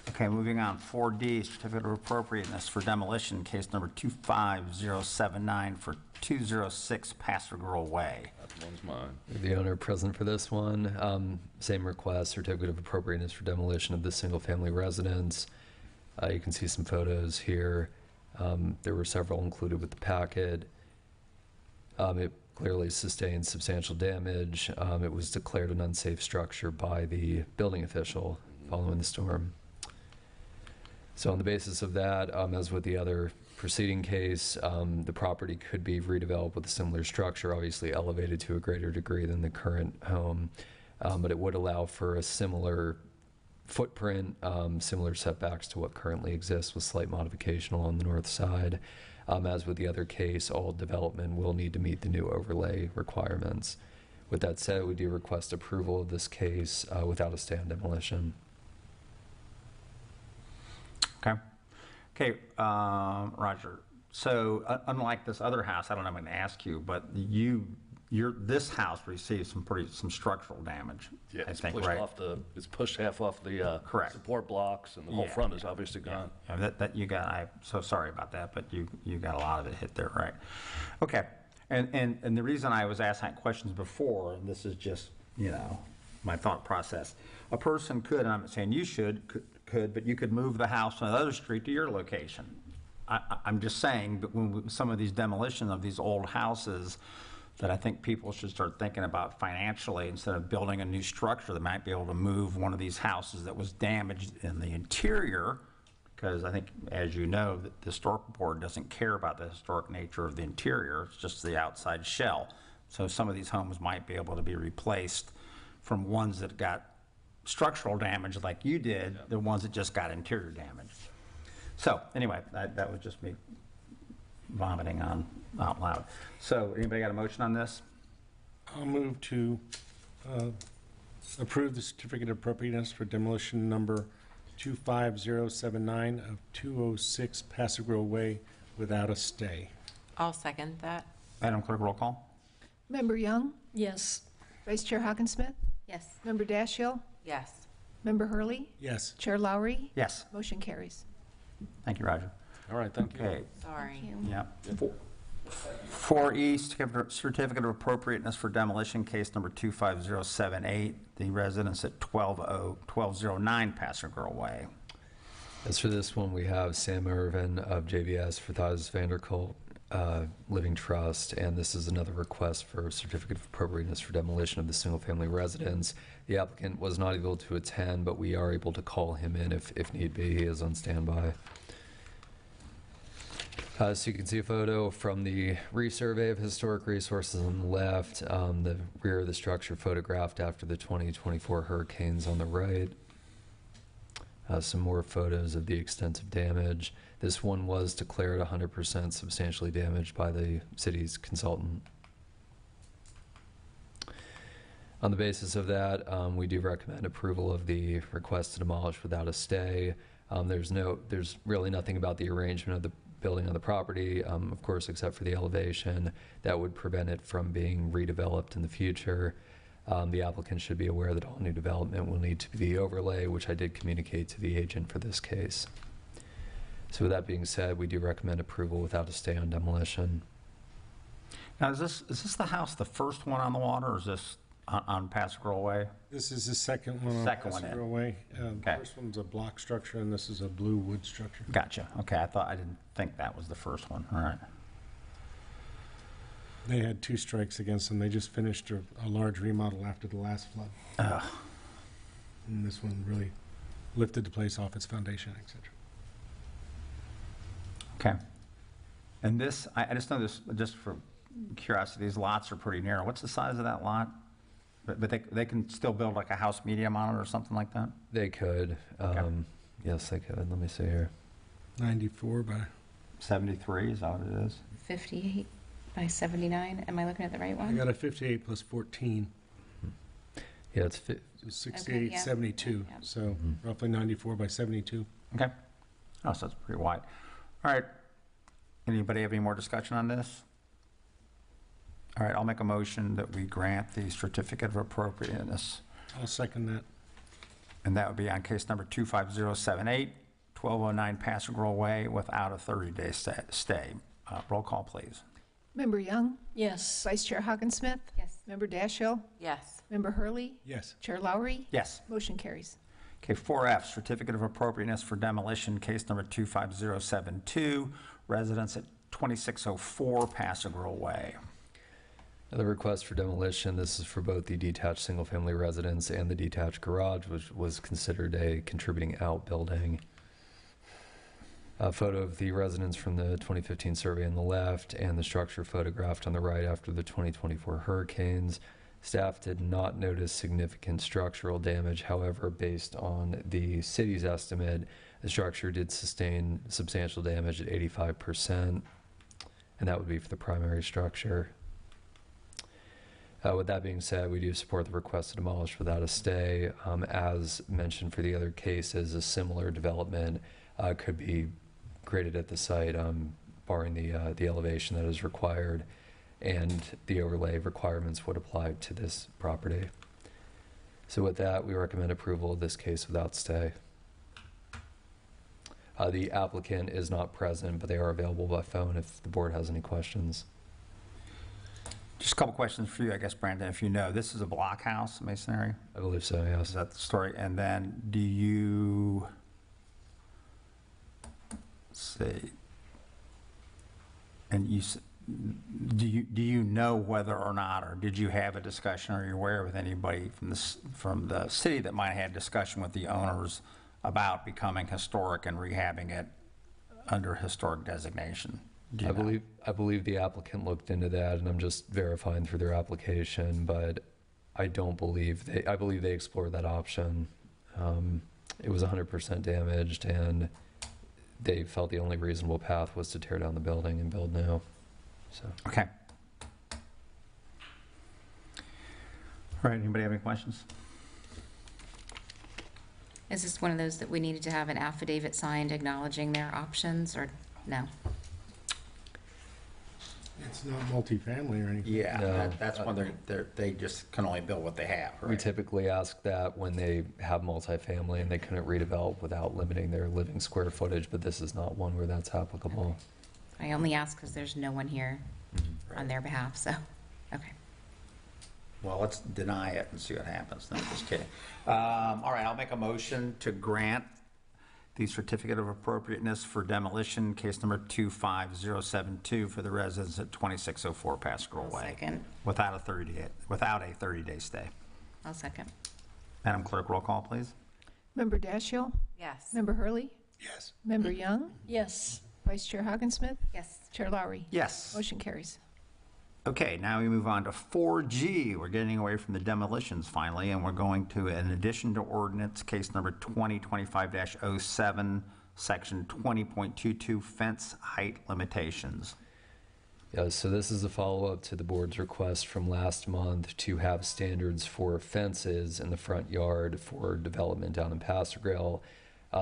Okay, moving on, 4D, certificate of appropriateness for demolition, case number 25079 for 206 Pastor Girl Way. That one's mine. The owner present for this one. Same request, certificate of appropriateness for demolition of the single-family residence. You can see some photos here. There were several included with the packet. It clearly sustained substantial damage. It was declared an unsafe structure by the building official following the storm. So on the basis of that, as with the other preceding case, the property could be redeveloped with a similar structure, obviously elevated to a greater degree than the current home, but it would allow for a similar footprint, similar setbacks to what currently exists with slight modification along the north side. As with the other case, all development will need to meet the new overlay requirements. With that said, we do request approval of this case without a stay on demolition. Okay. Okay, Roger. So unlike this other house, I don't know if I'm going to ask you, but this house received some structural damage. Yeah, I it's think, pushed right? it's pushed half off the Correct. support blocks, and the whole Yeah. front is obviously gone. Yeah, that you got. I'm so sorry about that, but you got a lot of it hit there, right? Okay. And the reason I was asking questions before, and this is just my thought process. A person could, and I'm not saying you could, but you could move the house on another street to your location. I'm just saying, but when some of these demolition of these old houses, that I think people should start thinking about financially, instead of building a new structure, they might be able to move one of these houses that was damaged in the interior, because I think, as you know, the historical board doesn't care about the historic nature of the interior, it's just the outside shell. So some of these homes might be able to be replaced from ones that got structural damage like you did, the ones that just got interior damage. So anyway, that was just me vomiting out loud. So anybody got a motion on this? I'll move to approve the certificate of appropriateness for demolition number 25079 of 206 Pasadena Way without a stay. I'll second that. Madam Clerk, roll call. Member Young? Yes. Vice Chair Hawkinsmith? Yes. Member Dashiell? Yes. Member Hurley? Yes. Chair Lowry? Yes. Motion carries. Thank you, Roger. All right, thank you. Okay. Sorry. Yeah. 4E, certificate of appropriateness for demolition, case number 25078, the residence at 1209 Passer Girl Way. As for this one, we have Sam Irvin of JBS Forthaz Vanderkult. Living Trust, and this is another request for a certificate of appropriateness for demolition of the single-family residence. The applicant was not able to attend, but we are able to call him in if need be. He is on standby. So you can see a photo from the resurvey of historic resources on the left, the rear of the structure photographed after the 2024 hurricanes on the right. Some more photos of the extensive damage. This one was declared 100% substantially damaged by the city's consultant. On the basis of that, we do recommend approval of the request to demolish without a stay. There's really nothing about the arrangement of the building on the property, of course, except for the elevation that would prevent it from being redeveloped in the future. The applicant should be aware that all new development will need to be the overlay, which I did communicate to the agent for this case. So with that being said, we do recommend approval without a stay on demolition. Now, is this the house, the first one on the water, or is this on Passive Way? This is the second one on Second one Passive in. Way. Okay. The first one's a block structure, and this is a blue wood structure. Gotcha. Okay, I didn't think that was the first one. All right. They had 2 strikes against them. They just finished a large remodel after the last flood. And this one really lifted the place off its foundation, etc. Okay. And this, I just know this, just for curiosity, these lots are pretty narrow. What's the size of that lot? But they can still build like a house medium on it or something like that? They could. Yes, they could. Let me see here. 94 by 73, is that what it is? 58 by 79. Am I looking at the right I one? got a 58 plus 14. Yeah, it's So 68, yeah. 72. Yeah. So roughly 94 by 72. Okay. Oh, so it's pretty wide. All right. Anybody have any more discussion on this? All right, I'll make a motion that we grant the certificate of appropriateness. I'll second that. And that would be on case number 25078, 1209 Passive Way without a 30-day stay. Roll call, please. Member Young? Yes. Vice Chair Hawkinsmith? Yes. Member Dashiell? Yes. Member Hurley? Yes. Chair Lowry? Yes. Motion carries. Okay, 4F, certificate of appropriateness for demolition, case number 25072, residents at 2604 Passive Way. The request for demolition, this is for both the detached single-family residence and the detached garage, which was considered a contributing outbuilding. A photo of the residence from the 2015 survey on the left and the structure photographed on the right after the 2024 hurricanes. Staff did not notice significant structural damage. However, based on the city's estimate, the structure did sustain substantial damage at 85%, and that would be for the primary structure. With that being said, we do support the request to demolish without a stay. As mentioned for the other cases, a similar development could be created at the site, barring the elevation that is required, and the overlay requirements would apply to this property. So with that, we recommend approval of this case without stay. The applicant is not present, but they are available by phone if the board has any questions. Just a couple questions for you, I guess, Brandon, if you know. This is a block house masonry? I believe so, yes. Is that the story? And then do you, let's see, and do you know whether or not, or did you have a discussion, or are you aware with anybody from the city that might have had discussion with the owners about becoming historic and rehabbing it under historic designation? I believe the applicant looked into that, and I'm just verifying through their application, but I believe they explored that option. It was 100% damaged, and they felt the only reasonable path was to tear down the building and build new. So. Okay. All right, anybody have any questions? Is this one of those that we needed to have an affidavit signed acknowledging their options, or no? It's not multifamily or anything. Yeah, No. that's when they just can only build what they have, right? We typically ask that when they have multifamily and they couldn't redevelop without limiting their living square footage, but this is not one where that's applicable. I only ask because there's no one here on their behalf, so, okay. Well, let's deny it and see what happens. No, just kidding. All right, I'll make a motion to grant the certificate of appropriateness for demolition, case number 25072 for the residents at 2604 Pasquarel Way. Second. Without a 30-day stay. I'll second. Madam Clerk, roll call, please. Member Dashiell? Yes. Member Hurley? Yes. Member Young? Yes. Vice Chair Hogensmith? Yes. Chair Lowry? Yes. Motion carries. Okay, now we move on to 4G. We're getting away from the demolitions finally, and we're going to an addition to ordinance, case number 2025-07, section 20.22, fence height limitations. Yeah, so this is a follow-up to the board's request from last month to have standards for fences in the front yard for development down in Pasquarel.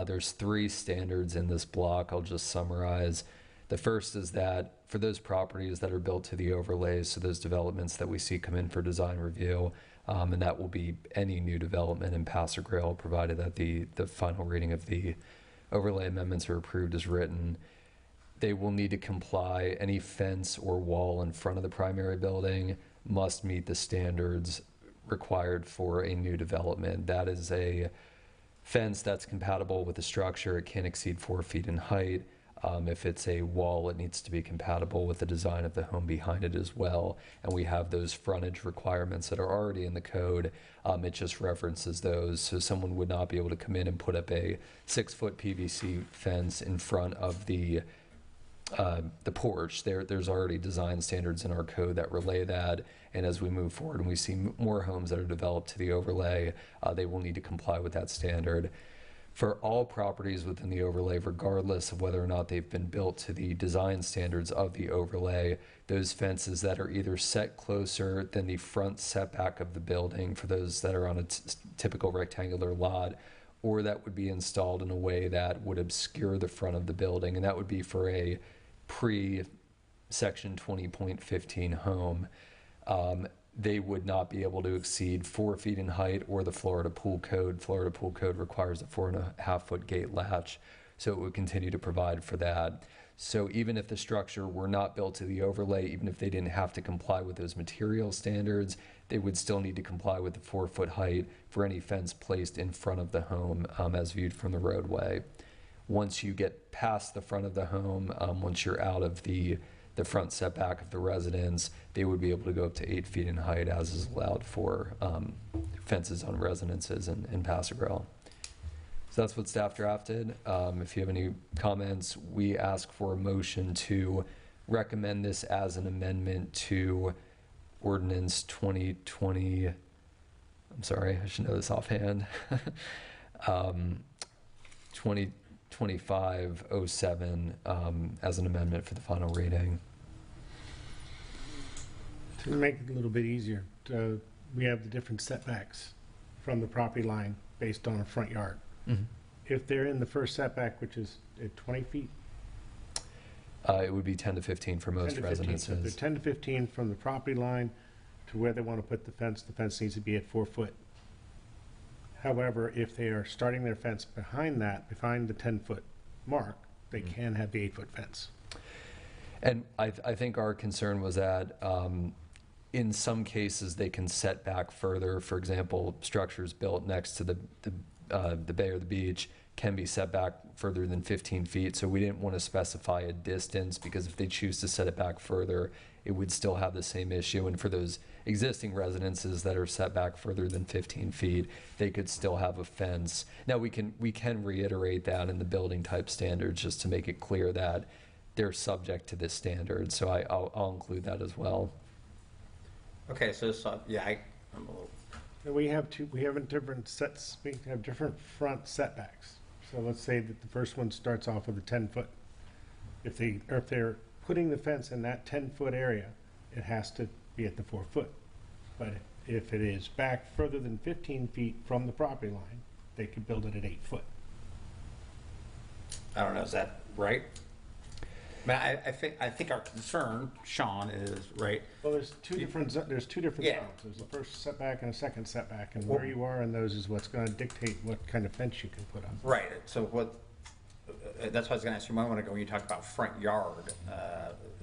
There's 3 standards in this block. I'll just summarize. The first is that for those properties that are built to the overlays, so those developments that we see come in for design review, and that will be any new development in Pasquarel, provided that the final reading of the overlay amendments are approved as written, they will need to comply. Any fence or wall in front of the primary building must meet the standards required for a new development. That is a fence that's compatible with the structure. It can't exceed 4 feet in height. If it's a wall, it needs to be compatible with the design of the home behind it as well. And we have those frontage requirements that are already in the code. It just references those. So someone would not be able to come in and put up a 6-foot PVC fence in front of the porch. There's already design standards in our code that relay that. And as we move forward and we see more homes that are developed to the overlay, they will need to comply with that standard. For all properties within the overlay, regardless of whether or not they've been built to the design standards of the overlay, those fences that are either set closer than the front setback of the building for those that are on a typical rectangular lot, or that would be installed in a way that would obscure the front of the building, and that would be for a pre-section 20.15 home. They would not be able to exceed 4 feet in height or the Florida Pool Code. Florida Pool Code requires a 4.5-foot gate latch, so it would continue to provide for that. So even if the structure were not built to the overlay, even if they didn't have to comply with those material standards, they would still need to comply with the 4-foot height for any fence placed in front of the home as viewed from the roadway. Once you get past the front of the home, once you're out of the front setback of the residence, they would be able to go up to 8 feet in height, as is allowed for fences on residences in Pasquarel. So that's what staff drafted. If you have any comments, we ask for a motion to recommend this as an amendment to ordinance 2020, I'm sorry, I should know this offhand, 2025-07 as an amendment for the final reading. To make it a little bit easier, we have the different setbacks from the property line based on a front yard. Mm-hmm. If they're in the first setback, which is at 20 feet? It would be 10 to 15 for most 10 to 15. So residences. they're 10 to 15 from the property line to where they want to put the fence needs to be at 4 foot. However, if they are starting their fence behind the 10-foot mark, they can have the 8-foot fence. And I think our concern was that in some cases they can set back further. For example, structures built next to the bay or the beach can be set back further than 15 feet. So we didn't want to specify a distance, because if they choose to set it back further, it would still have the same issue. And for those existing residences that are set back further than 15 feet, they could still have a fence. Now we can reiterate that in the building type standards just to make it clear that they're subject to this standard. So I'll include that as well. Okay, so yeah, I'm a little... We have different sets. We have different front setbacks. So let's say that the first one starts off with a 10-foot. If they're putting the fence in that 10-foot area, it has to be at the 4 foot. But if it is back further than 15 feet from the property line, they could build it at 8 foot. I don't know, is that right? I think our concern, Sean, is, right? Well, there's two different zones. There's Yeah. There's a first setback and a second setback, and where you are in those is what's going to dictate what kind of fence you can put up. Right, so that's what I was going to ask you a moment ago when you talked about front yard.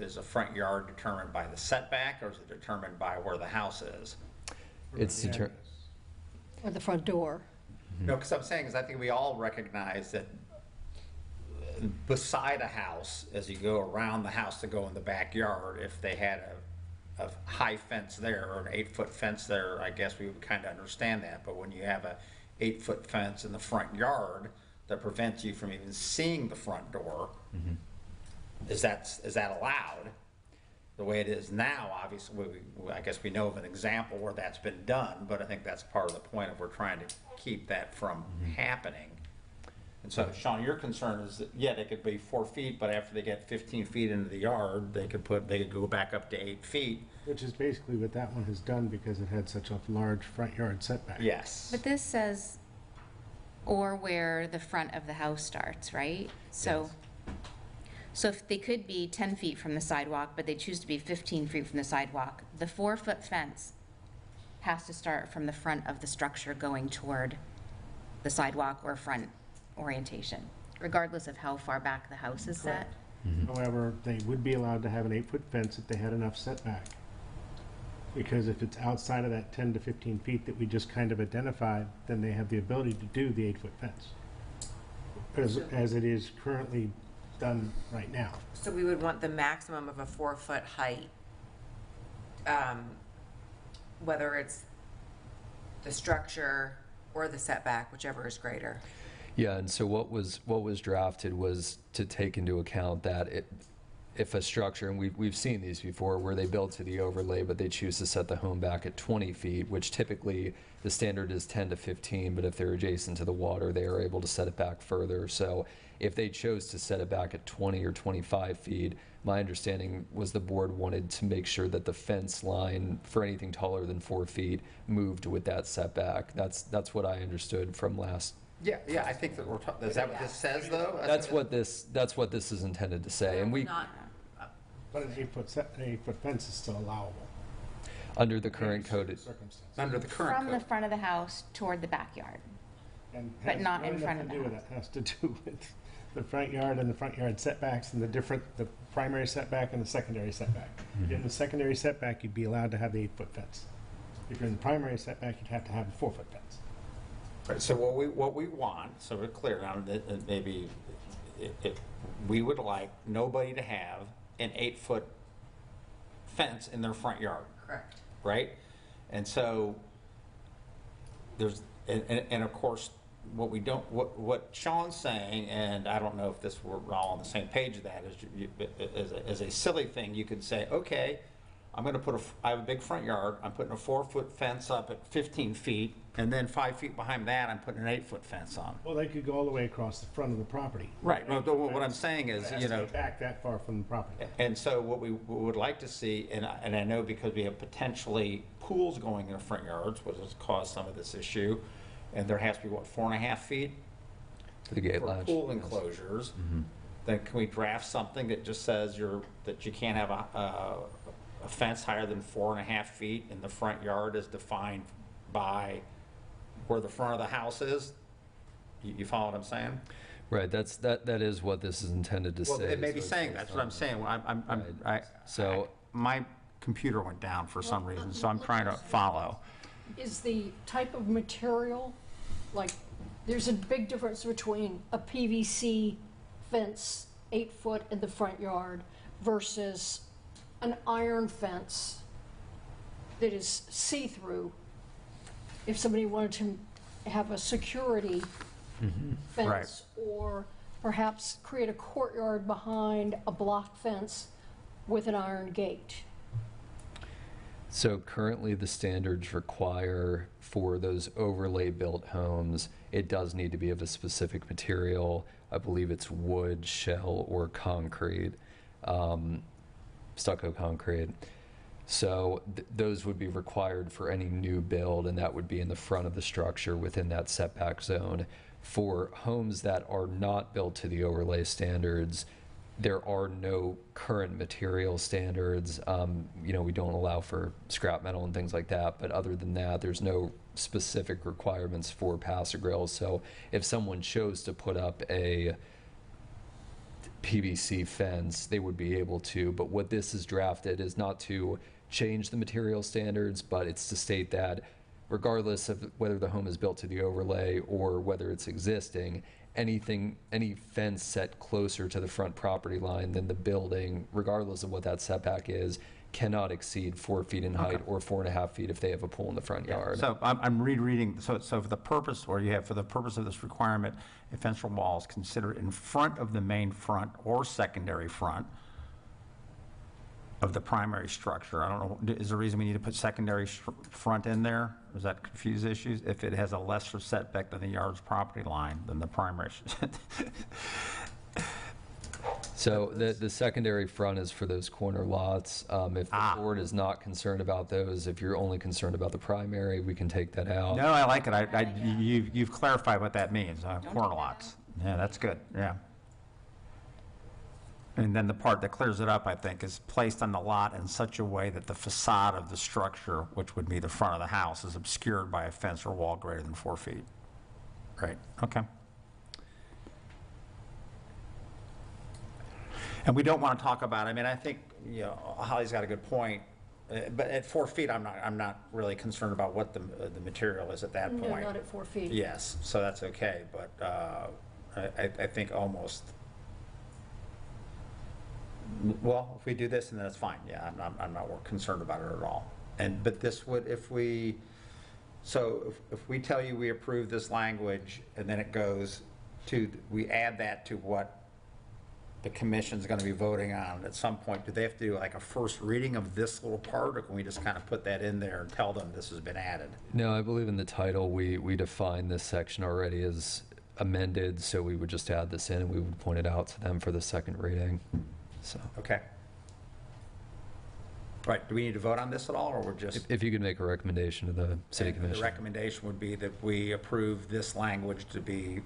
Is a front yard determined by the setback, or is it determined by where the house is? It's determined. Or the front door. No, because I'm saying is I think we all recognize that beside a house, as you go around the house to go in the backyard, if they had a high fence there or an 8-foot fence there, I guess we would kind of understand that. But when you have a 8-foot fence in the front yard that prevents you from even seeing the front door, is that allowed? The way it is now, obviously, I guess we know of an example where that's been done, but I think that's part of the point of we're trying to keep that from happening. And so, Sean, your concern is that, yeah, they could be 4 feet, but after they get 15 feet into the yard, they could go back up to 8 feet. Which is basically what that one has done because it had such a large front yard setback. Yes. But this says, or where the front of the house starts, right? So, so if they could be 10 feet from the sidewalk, but they choose to be 15 feet from the sidewalk, the 4-foot fence has to start from the front of the structure going toward the sidewalk or front orientation, regardless of how far back the house is set. However, they would be allowed to have an 8-foot fence if they had enough setback. Because if it's outside of that 10 to 15 feet that we just kind of identified, then they have the ability to do the 8-foot fence. As it is currently done right now. So we would want the maximum of a 4-foot height, whether it's the structure or the setback, whichever is greater. Yeah, and so what was drafted was to take into account that if a structure, and we've seen these before, where they build to the overlay, but they choose to set the home back at 20 feet, which typically the standard is 10 to 15, but if they're adjacent to the water, they are able to set it back further. So if they chose to set it back at 20 or 25 feet, my understanding was the board wanted to make sure that the fence line for anything taller than 4 feet moved with that setback. That's what I understood from last. Yeah, I think that is that what this says, though? That's what this is intended to say, and we. But an 8-foot fence is still allowable. Under the current code. Under the current From code. the front of the house toward the backyard. And But has not really in front of nothing the to do with it. Has to do with the front yard and the front yard setbacks and the primary setback and the secondary setback. In the secondary setback, you'd be allowed to have the 8-foot fence. If you're in the primary setback, you'd have to have a 4-foot fence. Right, so what we want, so we're clear now, that maybe we would like nobody to have an 8-foot fence in their front yard. Correct. Right? And so there's, and of course, what Sean's saying, and I don't know if we're all on the same page of that, is a silly thing. You could say, okay, I'm going to I have a big front yard, I'm putting a 4-foot fence up at 15 feet, and then 5 feet behind that, I'm putting an 8-foot fence on. Well, they could go all the way across the front of the property. Right, no, what I'm saying is, It has to be back that far from the property. And so what we would like to see, and I know because we have potentially pools going in the front yards, which has caused some of this issue, and there has to be, 4.5 feet? To the gate for latch. pool enclosures, then can we draft something that just says that you can't have a fence higher than 4.5 feet in the front yard as defined by where the front of the house is? You follow what I'm saying? Right, that is what this is intended to Well, say. it may be saying, that's what I'm saying. My computer went down for some reason, so I'm trying to follow. Is the type of material, like, there's a big difference between a PVC fence, 8-foot in the front yard, versus an iron fence that is see-through. If somebody wanted to have a security fence, or perhaps create a courtyard behind a block fence with an iron gate. So currently, the standards require for those overlay built homes, it does need to be of a specific material. I believe it's wood, shell, or concrete, stucco concrete. So those would be required for any new build, and that would be in the front of the structure within that setback zone. For homes that are not built to the overlay standards, there are no current material standards. We don't allow for scrap metal and things like that, but other than that, there's no specific requirements for passer grills. So if someone chose to put up a PVC fence, they would be able to, but what this is drafted is not to change the material standards, but it's to state that regardless of whether the home is built to the overlay or whether it's existing, any fence set closer to the front property line than the building, regardless of what that setback is, cannot exceed 4 feet in height or 4.5 feet if they have a pool in the front yard. So I'm rereading, so for the purpose, or you have, for the purpose of this requirement, a fence or wall is considered in front of the main front or secondary front of the primary structure. I don't know, is there a reason we need to put secondary front in there? Does that confuse issues? If it has a lesser setback than the yard's property line than the primary. So the secondary front is for those corner lots. If the board is not concerned about those, if you're only concerned about the primary, we can take that out. No, I like it. You've clarified what that means, corner lots. Yeah, that's good, yeah. And then the part that clears it up, I think, is placed on the lot in such a way that the facade of the structure, which would be the front of the house, is obscured by a fence or wall greater than 4 feet. Right, okay. And we don't want to talk about, I mean, I think, you know, Holly's got a good point, but at 4 feet, I'm not really concerned about what the material is at that No, point. not at 4 feet. Yes, so that's okay, but I think almost, well, if we do this, then that's fine, yeah, I'm not more concerned about it at all. But this would, if we tell you we approve this language, and then it goes to, we add that to what the commission's going to be voting on at some point, do they have to do like a first reading of this little part, or can we just kind of put that in there and tell them this has been added? No, I believe in the title, we define this section already as amended, so we would just add this in and we would point it out to them for the second reading, so. Okay. Right, do we need to vote on this at all, or we're just? If you could make a recommendation to the city The commission. recommendation would be that we approve this language to be,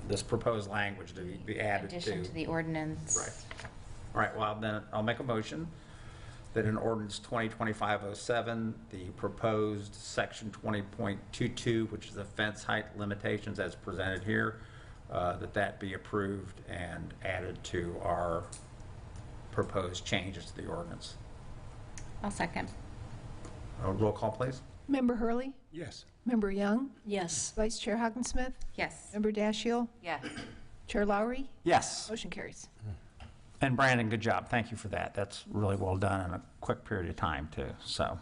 this proposed language to be added to. Addition to the ordinance. Right. All right, well, then I'll make a motion that in ordinance 2025-07, the proposed section 20.22, which is the fence height limitations as presented here, that be approved and added to our proposed changes to the ordinance. I'll second. Roll call, please. Member Hurley? Yes. Member Young? Yes. Vice Chair Hawkinsmith? Yes. Member Dashiell? Yes. Chair Lowry? Yes. Motion carries. And Brandon, good job. Thank you for that. That's really well done in a quick period of time, too, so.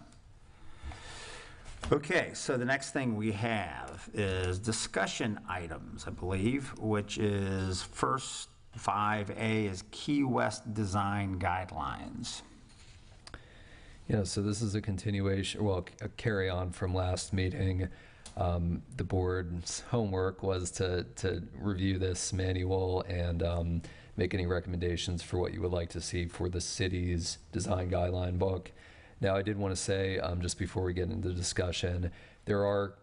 Okay, so the next thing we have is discussion items, I believe, which is first 5A is Key West Design Guidelines. Yeah, so this is a continuation, well, a carry-on from last meeting. The board's homework was to review this manual and make any recommendations for what you would like to see for the city's design guideline book. Now, I did want to say, just before we get into the discussion, there are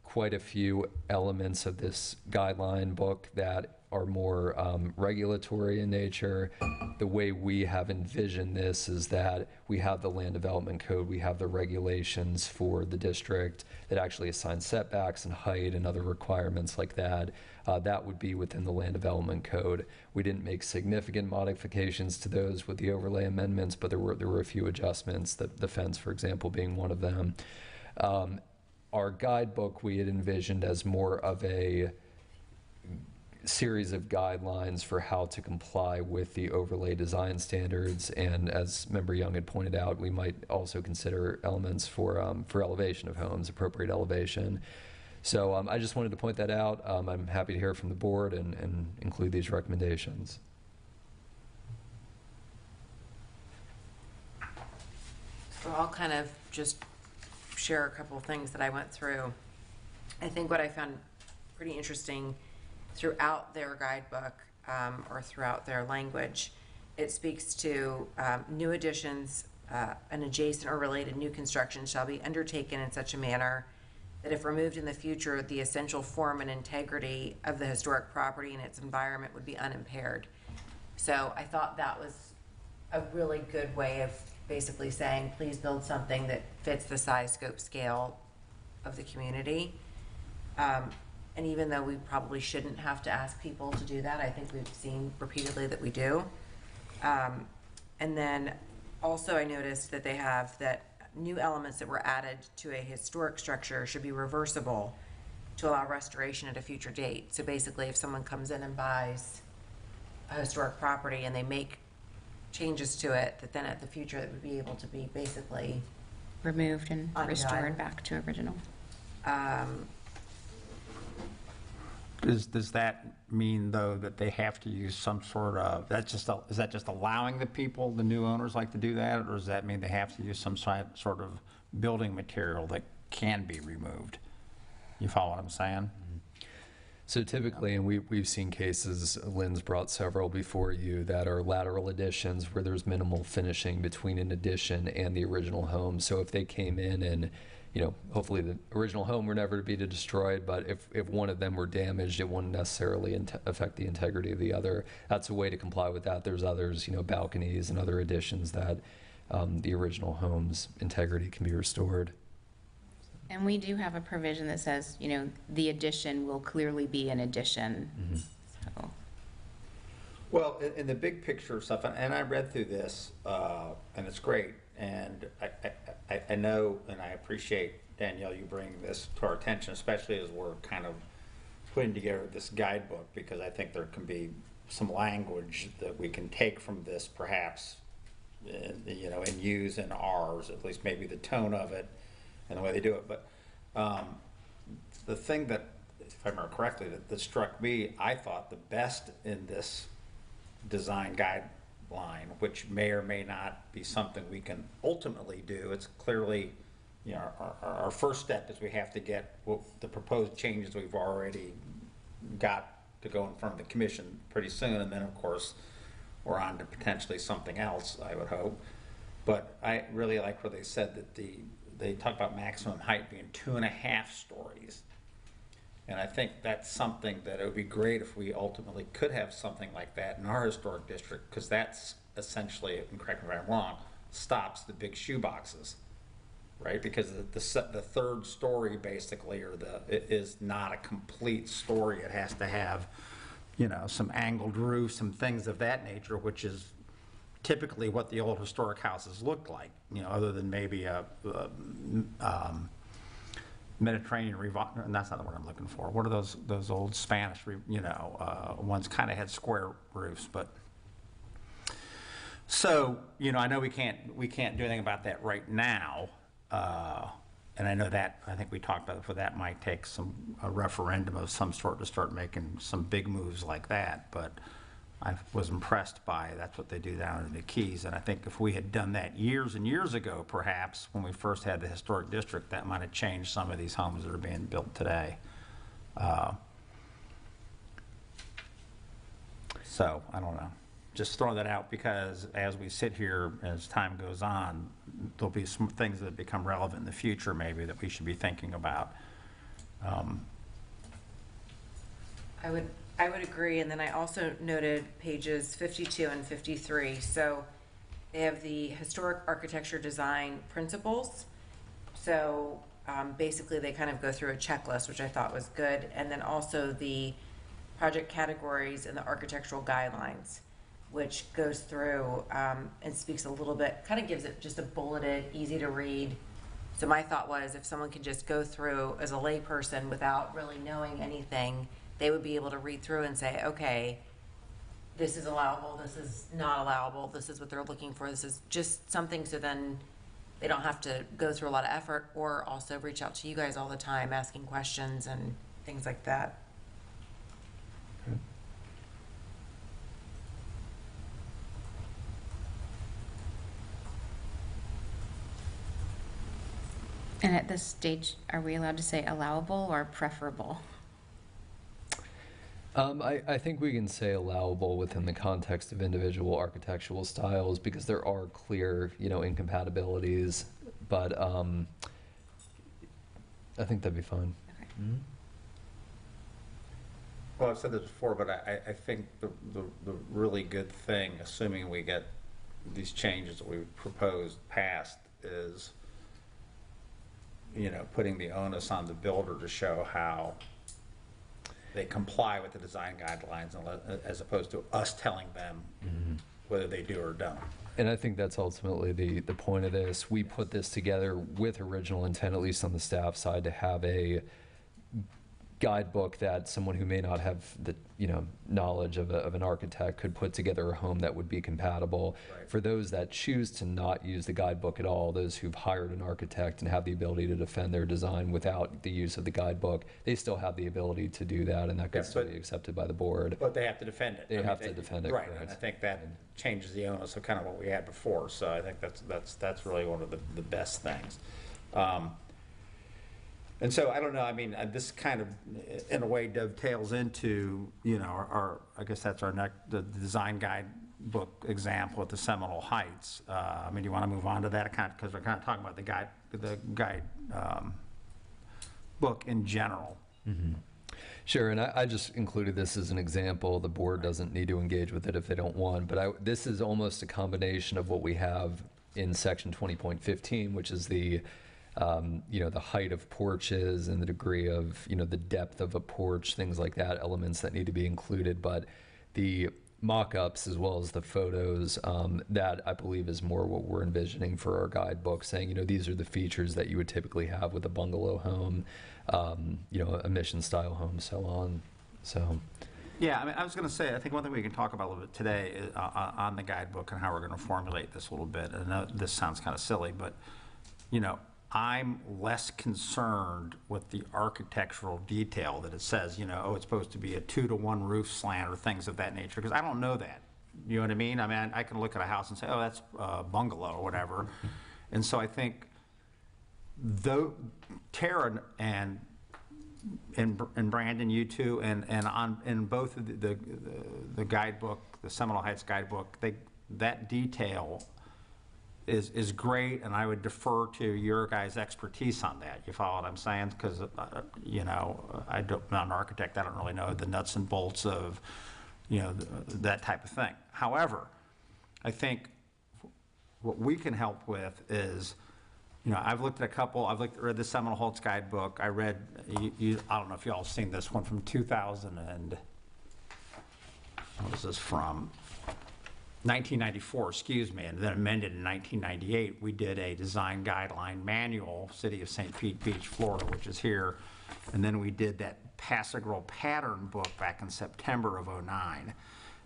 quite a few elements of this guideline book that are more regulatory in nature. The way we have envisioned this is that we have the land development code, we have the regulations for the district that actually assign setbacks and height and other requirements like that. That would be within the land development code. We didn't make significant modifications to those with the overlay amendments, but there were a few adjustments, the fence, for example, being one of them. Our guidebook we had envisioned as more of a series of guidelines for how to comply with the overlay design standards, and as Member Young had pointed out, we might also consider elements for elevation of homes, appropriate elevation. So I just wanted to point that out. I'm happy to hear from the board and include these recommendations. So I'll kind of just share a couple of things that I went through. I think what I found pretty interesting throughout their guidebook, or throughout their language, it speaks to new additions and adjacent or related new construction shall be undertaken in such a manner that if removed in the future, the essential form and integrity of the historic property and its environment would be unimpaired. So I thought that was a really good way of basically saying, please build something that fits the size, scope, scale of the community. And even though we probably shouldn't have to ask people to do that, I think we've seen repeatedly that we do. And then also I noticed that they have that new elements that were added to a historic structure should be reversible to allow restoration at a future date. So basically, if someone comes in and buys a historic property and they make changes to it, that then at the future, it would be able to be basically Removed and Undone. restored back to original. Does that mean, though, that they have to use some sort of, is that just allowing the people, the new owners like to do that? Or does that mean they have to use some sort of building material that can be removed? You follow what I'm saying? So typically, and we've seen cases, Lynn's brought several before you, that are lateral additions where there's minimal finishing between an addition and the original home. So if they came in and, hopefully the original home were never to be destroyed, but if one of them were damaged, it wouldn't necessarily affect the integrity of the other. That's a way to comply with that. There's others, balconies and other additions that the original home's integrity can be restored. And we do have a provision that says, the addition will clearly be an addition. So, Well, in the big picture stuff, and I read through this, and it's great, and I know and I appreciate, Danielle, you bringing this to our attention, especially as we're kind of putting together this guidebook, because I think there can be some language that we can take from this, perhaps, and use in ours, at least maybe the tone of it and the way they do it. But the thing that, if I remember correctly, that struck me, I thought the best in this design guideline, which may or may not be something we can ultimately do. It's clearly, our first step is we have to get the proposed changes we've already got to go in front of the commission pretty soon, and then of course we're on to potentially something else, I would hope. But I really like where they said that they talk about maximum height being 2.5 stories. And I think that's something that it would be great if we ultimately could have something like that in our historic district, because that's essentially, and correct me if I'm wrong, stops the big shoe boxes, right? Because the third story basically, it is not a complete story. It has to have, some angled roofs, some things of that nature, which is typically what the old historic houses looked like, other than maybe a Mediterranean and that's not the word I'm looking for. What are those old Spanish, ones kind of had square roofs, but. So, I know we can't do anything about that right now. And I know that, I think we talked about it before, that might take a referendum of some sort to start making some big moves like that, but I was impressed by that's what they do down in the Keys. And I think if we had done that years and years ago, perhaps, when we first had the historic district, that might have changed some of these homes that are being built today. So, I don't know. Just throw that out, because as we sit here, as time goes on, there'll be some things that become relevant in the future, maybe, that we should be thinking about. I would agree, and then I also noted pages 52 and 53. So they have the historic architecture design principles. So basically they kind of go through a checklist, which I thought was good, and then also the project categories and the architectural guidelines, which goes through and speaks a little bit, kind of gives it just a bulleted, easy to read. So my thought was, if someone can just go through as a layperson without really knowing anything, they would be able to read through and say, okay, this is allowable, this is not allowable, this is what they're looking for, this is just something, so then they don't have to go through a lot of effort, or also reach out to you guys all the time asking questions and things like that. And at this stage, are we allowed to say allowable or preferable? I think we can say allowable within the context of individual architectural styles, because there are clear, incompatibilities, but I think that'd be fine. Okay. Mm-hmm. Well, I've said this before, but I think the really good thing, assuming we get these changes that we've proposed passed, is, putting the onus on the builder to show how they comply with the design guidelines, as opposed to us telling them whether they do or don't. And I think that's ultimately the point of this. We put this together with original intent, at least on the staff side, to have a guidebook that someone who may not have the knowledge of an architect could put together a home that would be compatible. Right. For those that choose to not use the guidebook at all, those who've hired an architect and have the ability to defend their design without the use of the guidebook, they still have the ability to do that, and that could still be accepted by the board. But they have to defend it. They have to defend it, Right, correct. and I think that changes the onus of kind of what we had before, so I think that's really one of the best things. And so, I don't know, I mean, this kind of, in a way, dovetails into, our I guess that's the design guidebook example at the Seminole Heights. I mean, do you want to move on to that, because we're kind of talking about the guide book in general. Mm-hmm. Sure, and I just included this as an example. The board doesn't need to engage with it if they don't want, but this is almost a combination of what we have in section 20.15, which is the the height of porches and the degree of, the depth of a porch, things like that, elements that need to be included. But the mock-ups as well as the photos, that I believe is more what we're envisioning for our guidebook, saying, these are the features that you would typically have with a bungalow home, a mission-style home, so on. So. Yeah, I mean, I was going to say, I think one thing we can talk about a little bit today is, on the guidebook and how we're going to formulate this a little bit. I know this sounds kind of silly, but, I'm less concerned with the architectural detail that it says, it's supposed to be a 2-to-1 roof slant or things of that nature, because I don't know that. You know what I mean? I mean, I can look at a house and say, oh, that's a bungalow or whatever. And so I think, though, Tara and Brandon, you two, and in both of the guidebook, the Seminole Heights guidebook, that detail is great, and I would defer to your guys' expertise on that. You follow what I'm saying? Because I'm not an architect. I don't really know the nuts and bolts of that type of thing. However, I think what we can help with is, I've looked at read the Seminole Heights guidebook. I read, I don't know if y'all have seen this one from 2000 and, what is this from? 1994, excuse me, and then amended in 1998. We did a design guideline manual, City of St. Pete Beach, Florida, which is here. And then we did that Pass-A-Grille pattern book back in September of '09.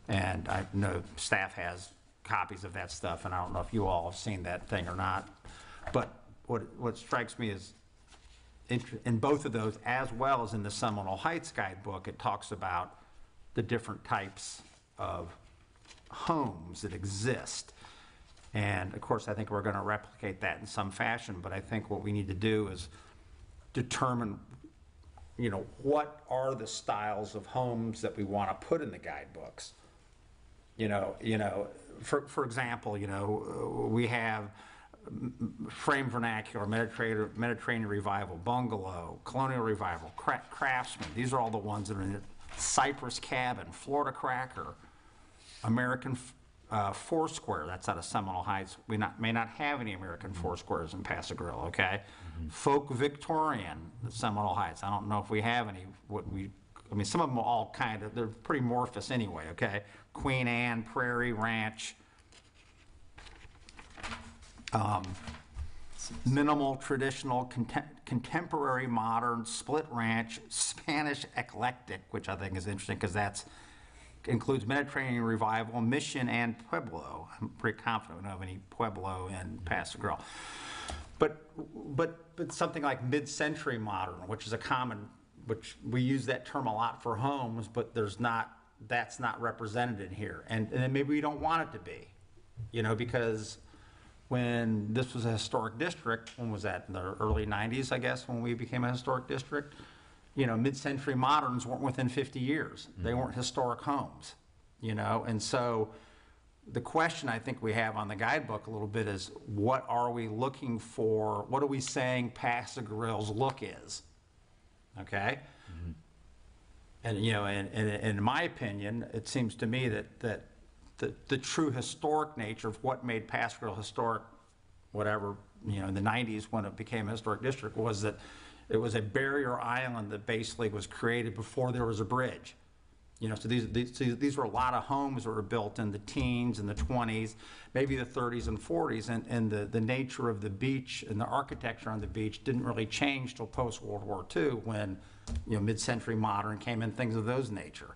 And I know staff has copies of that stuff, and I don't know if you all have seen that thing or not. But what strikes me is, in both of those, as well as in the Seminole Heights guidebook, it talks about the different types of homes that exist. And of course, I think we're going to replicate that in some fashion, but I think what we need to do is determine, what are the styles of homes that we want to put in the guidebooks. For example, we have frame vernacular, Mediterranean revival, bungalow, colonial revival, craftsman. These are all the ones that are in it. Cypress cabin, Florida cracker, American Foursquare, that's out of Seminole Heights. We may not have any American Foursquares in Pass-A-Grille, okay? Folk Victorian, Seminole Heights. I don't know if we have any. Some of them are all they're pretty amorphous anyway, okay? Queen Anne, Prairie Ranch, minimal, traditional, contemporary, modern, split ranch, Spanish eclectic, which I think is interesting because that's includes Mediterranean revival, mission, and Pueblo. I'm pretty confident we don't have any Pueblo in Pass-A-Grille. But something like mid-century modern, which is which we use that term a lot for homes, but that's not represented in here. And then maybe we don't want it to be, because when this was a historic district, when was that, in the early 90s, I guess, when we became a historic district? Mid-century moderns weren't within 50 years. They weren't historic homes, and so the question I think we have on the guidebook a little bit is, what are we looking for? What are we saying Pass-A-Grille's look is? Okay? And, in my opinion, it seems to me that the true historic nature of what made Pass-A-Grille historic, whatever, in the 90s when it became a historic district, was that it was a barrier island that basically was created before there was a bridge. You know, so these were a lot of homes that were built in the teens and the 20s, maybe the 30s and 40s, and the nature of the beach and the architecture on the beach didn't really change till post-World War II when, you know, mid-century modern came in, things of those nature.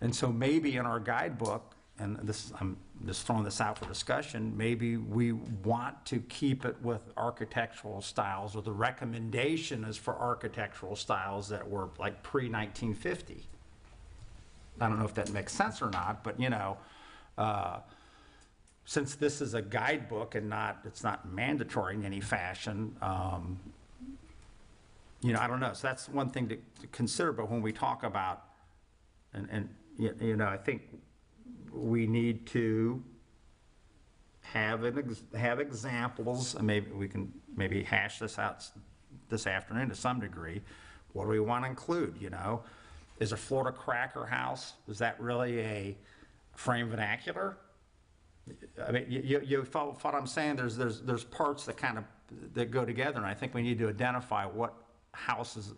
And so maybe in our guidebook, and I'm just throwing this out for discussion, maybe we want to keep it with architectural styles, or the recommendation is for architectural styles that were like pre-1950. I don't know if that makes sense or not, but, you know, since this is a guidebook and it's not mandatory in any fashion, you know, I don't know. So that's one thing to consider. But when we talk about, and you know, I think we need to have examples, and maybe we can hash this out this afternoon to some degree. What do we want to include, you know? Is a Florida cracker house, is that really a frame vernacular? I mean, you follow what I'm saying? There's parts that go together, and I think we need to identify what houses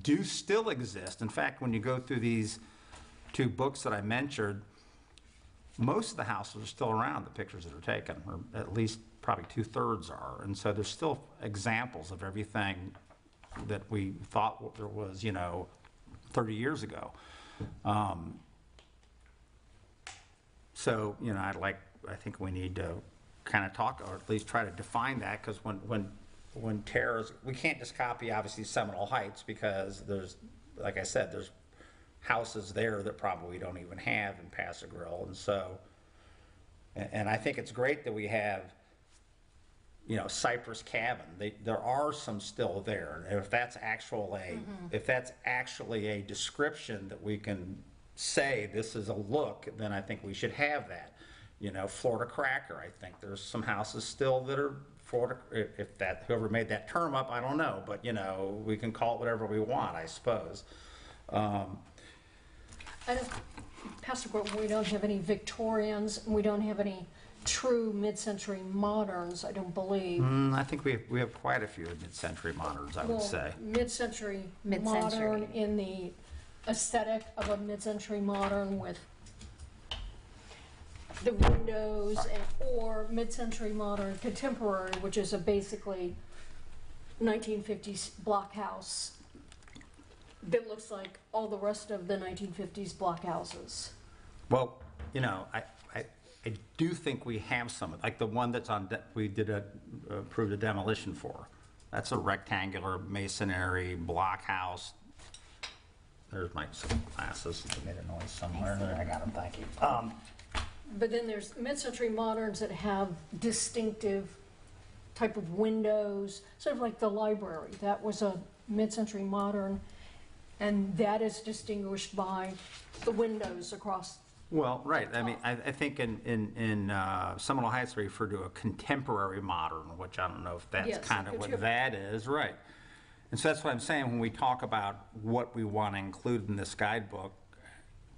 do still exist. In fact, when you go through these two books that I mentioned, most of the houses are still around, the pictures that are taken, or at least probably 2/3 are. And so there's still examples of everything that we thought there was, you know, 30 years ago. So, you know, I think we need to kind of talk, or at least try to define that, because when terrace, we can't just copy, obviously, Seminole Heights, because there's, like I said, there's houses there that probably we don't even have in Paso Grill. And so, and I think it's great that we have, you know, Cypress Cabin. There are some still there. And if that's actually a description that we can say this is a look, then I think we should have that. You know, Florida Cracker, I think there's some houses still that are Florida, whoever made that term up, I don't know, but, you know, we can call it whatever we want, I suppose. Pastor Gordon, we don't have any Victorians, and we don't have any true mid-century moderns, I don't believe. I think we have quite a few mid-century moderns, I would say. Mid-century modern in the aesthetic of a mid-century modern with the windows, or mid-century modern contemporary, which is a basically 1950s block house that looks like all the rest of the 1950s block houses. Well, you know, I do think we have some, like the one that's on, we did approved a demolition for. That's a rectangular masonry block house. There's my glasses. They made a noise somewhere. There, I got them. Thank you. But then there's mid-century moderns that have distinctive type of windows, sort of like the library. That was a mid-century modern, and that is distinguished by the windows across. Well, right. I mean, I think in Seminole Heights we refer to a contemporary modern, which I don't know if that's kind of what that is, right? And so that's what I'm saying when we talk about what we want to include in this guidebook.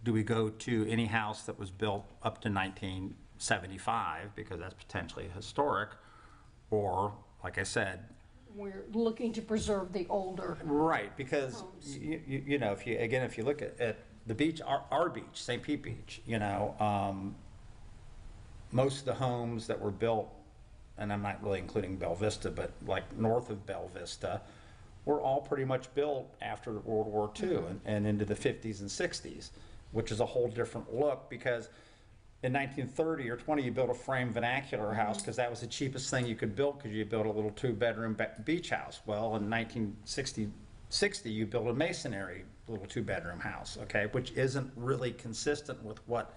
Do we go to any house that was built up to 1975 because that's potentially historic, or like I said, we're looking to preserve the older. Right, because you know, if you look at the beach, our beach, St. Pete Beach, you know, most of the homes that were built, and I'm not really including Bella Vista, but like north of Bella Vista, were all pretty much built after World War II and into the 50s and 60s, which is a whole different look, because in 1930 or 20 you built a frame vernacular house because that was the cheapest thing you could build, because you built a little 2-bedroom beach house. Well, in 1960 you built a masonry little 2-bedroom house, okay, which isn't really consistent with what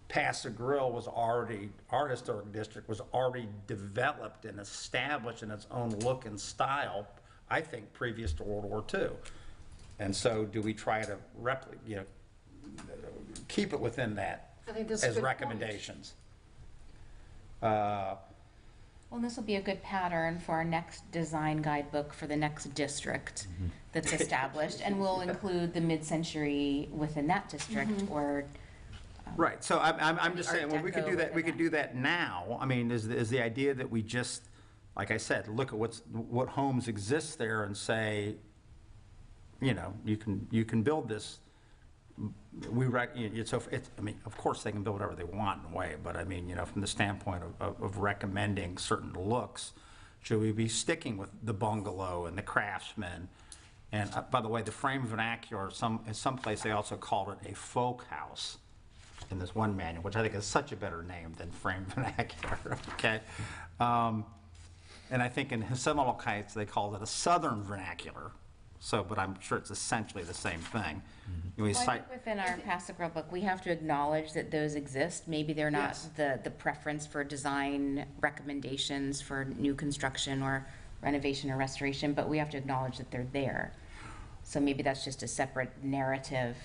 Paso Grill was already, our historic district was already developed and established in its own look and style, I think, previous to World War II. And so do we try to keep it within that as recommendations? Well, this will be a good pattern for our next design guidebook for the next district that's established, and we'll include the mid-century within that district, or right. So I'm just saying, well, we could do that. We could do that now. I mean, is the idea that we just, like I said, look at what homes exist there and say, you know, you can build this I mean, of course, they can build whatever they want in a way, but I mean, you know, from the standpoint of recommending certain looks, should we be sticking with the bungalow and the craftsman? And by the way, the frame vernacular, in some place they also called it a folk house in this one manual, which I think is such a better name than frame vernacular, okay? And I think in Seminole Heights, they called it a southern vernacular. So, but I'm sure it's essentially the same thing. We Well, I cite, think within our Passive Grove book, we have to acknowledge that those exist. Maybe they're not Yes. the preference for design recommendations for new construction or renovation or restoration, but we have to acknowledge that they're there. So maybe that's just a separate narrative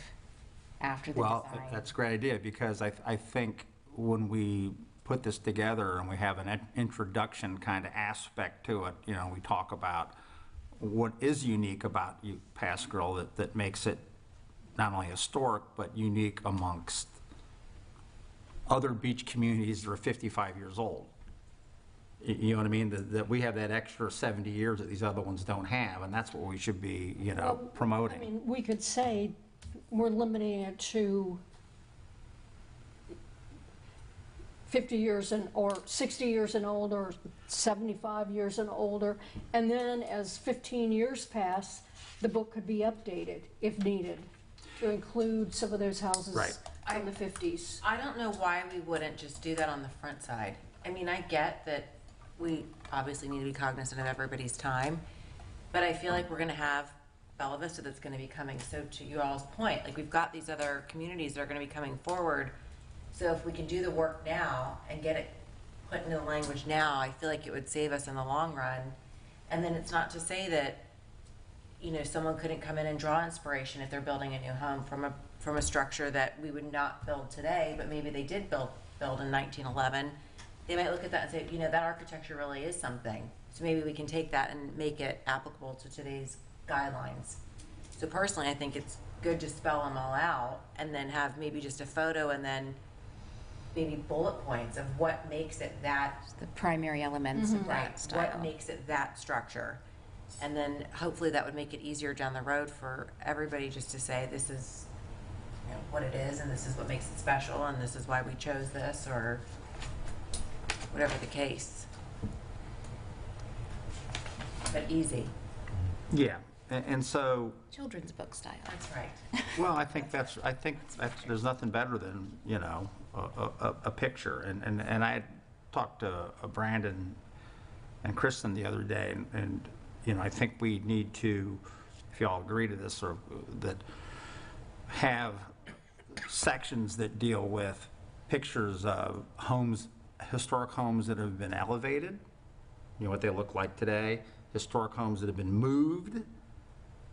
after the well, design. that's a great idea, because I think when we put this together and we have an introduction kind of aspect to it, you know, we talk about what is unique about Pass Grill that makes it not only historic, but unique amongst other beach communities that are 55 years old. You know what I mean? That we have that extra 70 years that these other ones don't have, and that's what we should be, you know, Well, promoting. I mean, we could say we're limiting it to 50 years or 60 years and older, 75 years and older, and then as 15 years pass, the book could be updated if needed to include some of those houses Right. from the 50s. I don't know why we wouldn't just do that on the front side. I mean, I get that we obviously need to be cognizant of everybody's time, but I feel like we're gonna have Bella Vista that's gonna be coming. So to you all's point, like, we've got these other communities that are gonna be coming forward. So if we can do the work now and get it put into the language now, I feel like it would save us in the long run. And then it's not to say that, you know, someone couldn't come in and draw inspiration if they're building a new home from a structure that we would not build today, but maybe they did build in 1911. They might look at that and say, you know, that architecture really is something. So maybe we can take that and make it applicable to today's guidelines. So personally, I think it's good to spell them all out and then have maybe just a photo and then maybe bullet points of what makes it that. The primary elements of that Right, style. what makes it that structure? And then hopefully that would make it easier down the road for everybody just to say, this is, you know, what it is, and this is what makes it special, and this is why we chose this, or whatever the case. But easy. Yeah, and so, Children's book style. That's right. well, I think that's, there's nothing better than, you know, a picture. And I had talked to Brandon and Kristen the other day, and, you know, I think we need to, if y'all agree to this, or that have sections that deal with pictures of homes, historic homes that have been elevated, you know, what they look like today, historic homes that have been moved,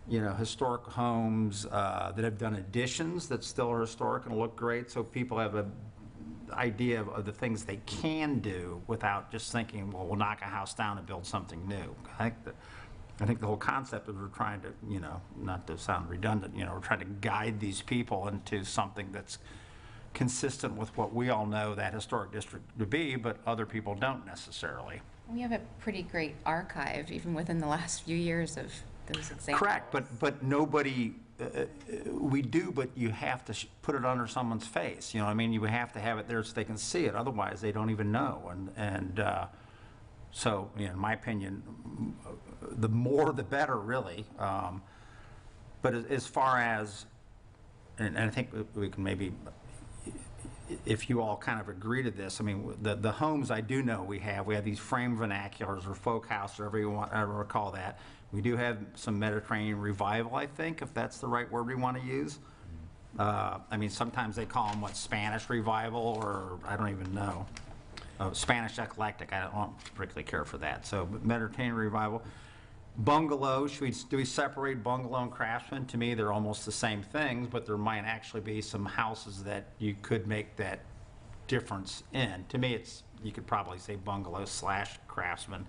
you know, historic homes that have done additions that still are historic and look great, so people have an idea of the things they can do without just thinking, well, we'll knock a house down and build something new. I think the whole concept is we're trying to, you know, not to sound redundant, you know, we're trying to guide these people into something that's consistent with what we all know that historic district to be, but other people don't necessarily. We have a pretty great archive, even within the last few years, of those examples. Correct, but nobody, we do, but you have to put it under someone's face, you know what I mean? You have to have it there so they can see it, otherwise they don't even know. And so, you know, in my opinion, the more the better, really. But as far as, and I think we can maybe, if you all kind of agree to this, I mean, the homes I do know we have these frame vernaculars or folk house, or whatever you want, ever call that. We do have some Mediterranean revival, I think, if that's the right word we want to use. I mean, sometimes they call them, Spanish revival, or I don't even know. Spanish eclectic, I don't particularly care for that. So Mediterranean revival. Bungalow, do we separate bungalow and craftsman? To me, they're almost the same things, but there might actually be some houses that you could make that difference in. To me, you could probably say bungalow / craftsman.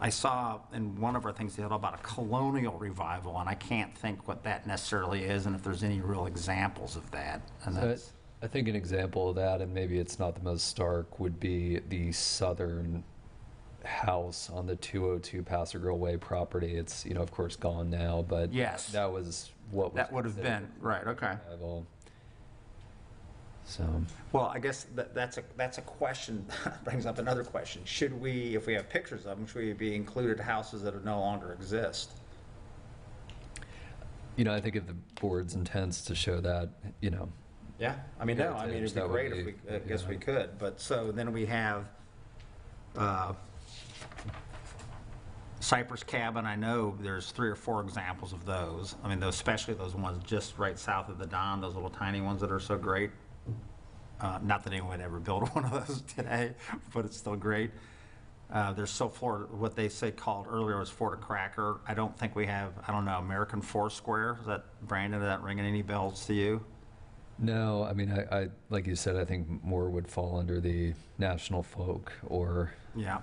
I saw in one of our things they had about a colonial revival, and I can't think what that necessarily is, and if there's any real examples of that. And So that's, I think an example of that, and maybe it's not the most stark, would be the southern house on the 202 Paso Grill Way property. It's, of course gone now, but Yes. that was what was That would have been, considered right, okay. viable. So, Well, I guess that's a question, brings up another question. Should we, if we have pictures of them, should we be included houses that no longer exist? I think if the board's intends to show that, Yeah, I mean, no, I mean, it'd be That would great if be- we, I guess we yeah. could, but so then we have Cypress Cabin, I know there's 3 or 4 examples of those. I mean, those, especially those ones just right south of the Don, those little tiny ones that are so great. Not that anyone would ever build one of those today, but it's still great. There's so Florida, what they say called earlier was Florida Cracker. I don't think we have, I don't know, American Foursquare. Is that, Brandon, is that ringing any bells to you? no, I mean, I like you said, I think more would fall under the national folk or, Yeah.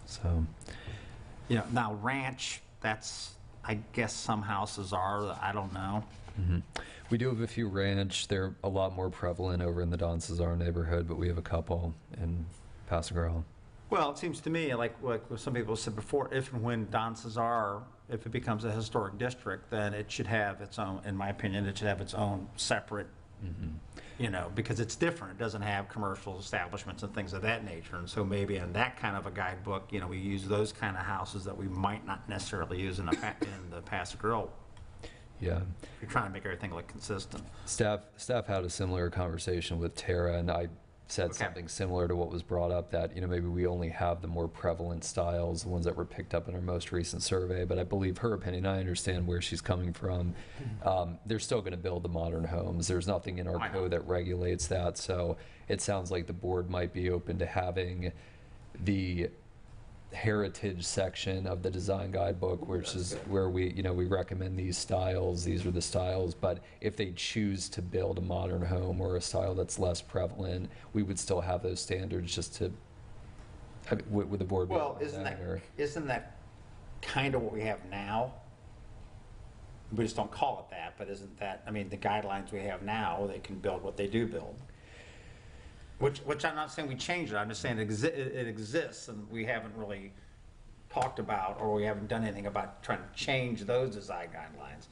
so. Yeah, now ranch, that's, I guess some houses are, I don't know. Mhm. We do have a few ranch. They're a lot more prevalent over in the Don Cesar neighborhood, but we have a couple in Paso Grill. Well, it seems to me, like what some people said before, if and when Don Cesar, if it becomes a historic district, then it should have its own, in my opinion, it should have its own separate, because it's different. It doesn't have commercial establishments and things of that nature. And so maybe in that kind of a guidebook, we use those kind of houses that we might not necessarily use in the Paso Grill. Yeah. You're trying to make everything look consistent. Staff had a similar conversation with Tara, and I said something similar to what was brought up, that, maybe we only have the more prevalent styles, the ones that were picked up in our most recent survey. But I believe her opinion, I understand where she's coming from. They're still going to build the modern homes. There's nothing in our code that regulates that. So it sounds like the board might be open to having the heritage section of the design guidebook, which is where we recommend these styles. These are the styles. But if they choose to build a modern home or a style that's less prevalent, we would still have those standards just to, would the board be Well, open to isn't that kind of what we have now? We just don't call it that, but isn't that, I mean, the guidelines we have now, they can build what they do build. Which I'm not saying we changed it, I'm just saying it exists, and we haven't really talked about, or we haven't done anything about trying to change those design guidelines.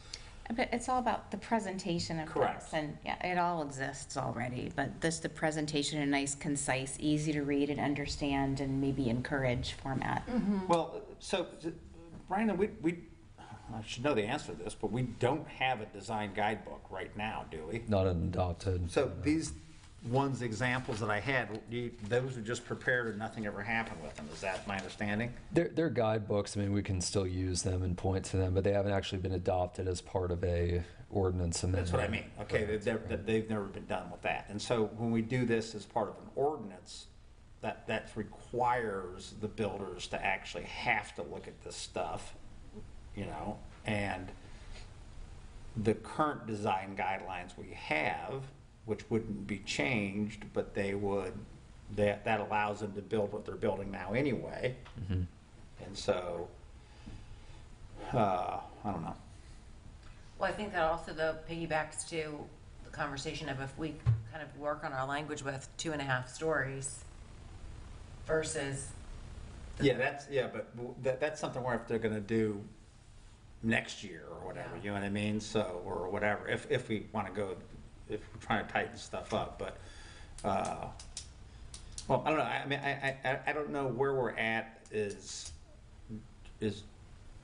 But it's all about the presentation of Correct. this, and yeah, it all exists already, but this, the presentation in a nice, concise, easy to read and understand, and maybe encourage format. Well, so, Brandon, I should know the answer to this, but we don't have a design guidebook right now, do we? Not an adopted. So these ones, examples that I had, those were just prepared and nothing ever happened with them, is that my understanding? They're guidebooks. I mean, we can still use them and point to them, but they haven't actually been adopted as part of a ordinance amendment. That's what I mean, okay, they've never been done with that. And so when we do this as part of an ordinance, that requires the builders to actually have to look at this stuff, and the current design guidelines we have, which wouldn't be changed, but that allows them to build what they're building now anyway. And so, I don't know. Well, I think that also, though, piggybacks to the conversation of if we kind of work on our language with 2.5 stories versus. But that's something where if they're gonna do next year or whatever, you know what I mean? So, or whatever, if we wanna go, if we're trying to tighten stuff up, but, well, I don't know, I mean, I don't know where we're at. Is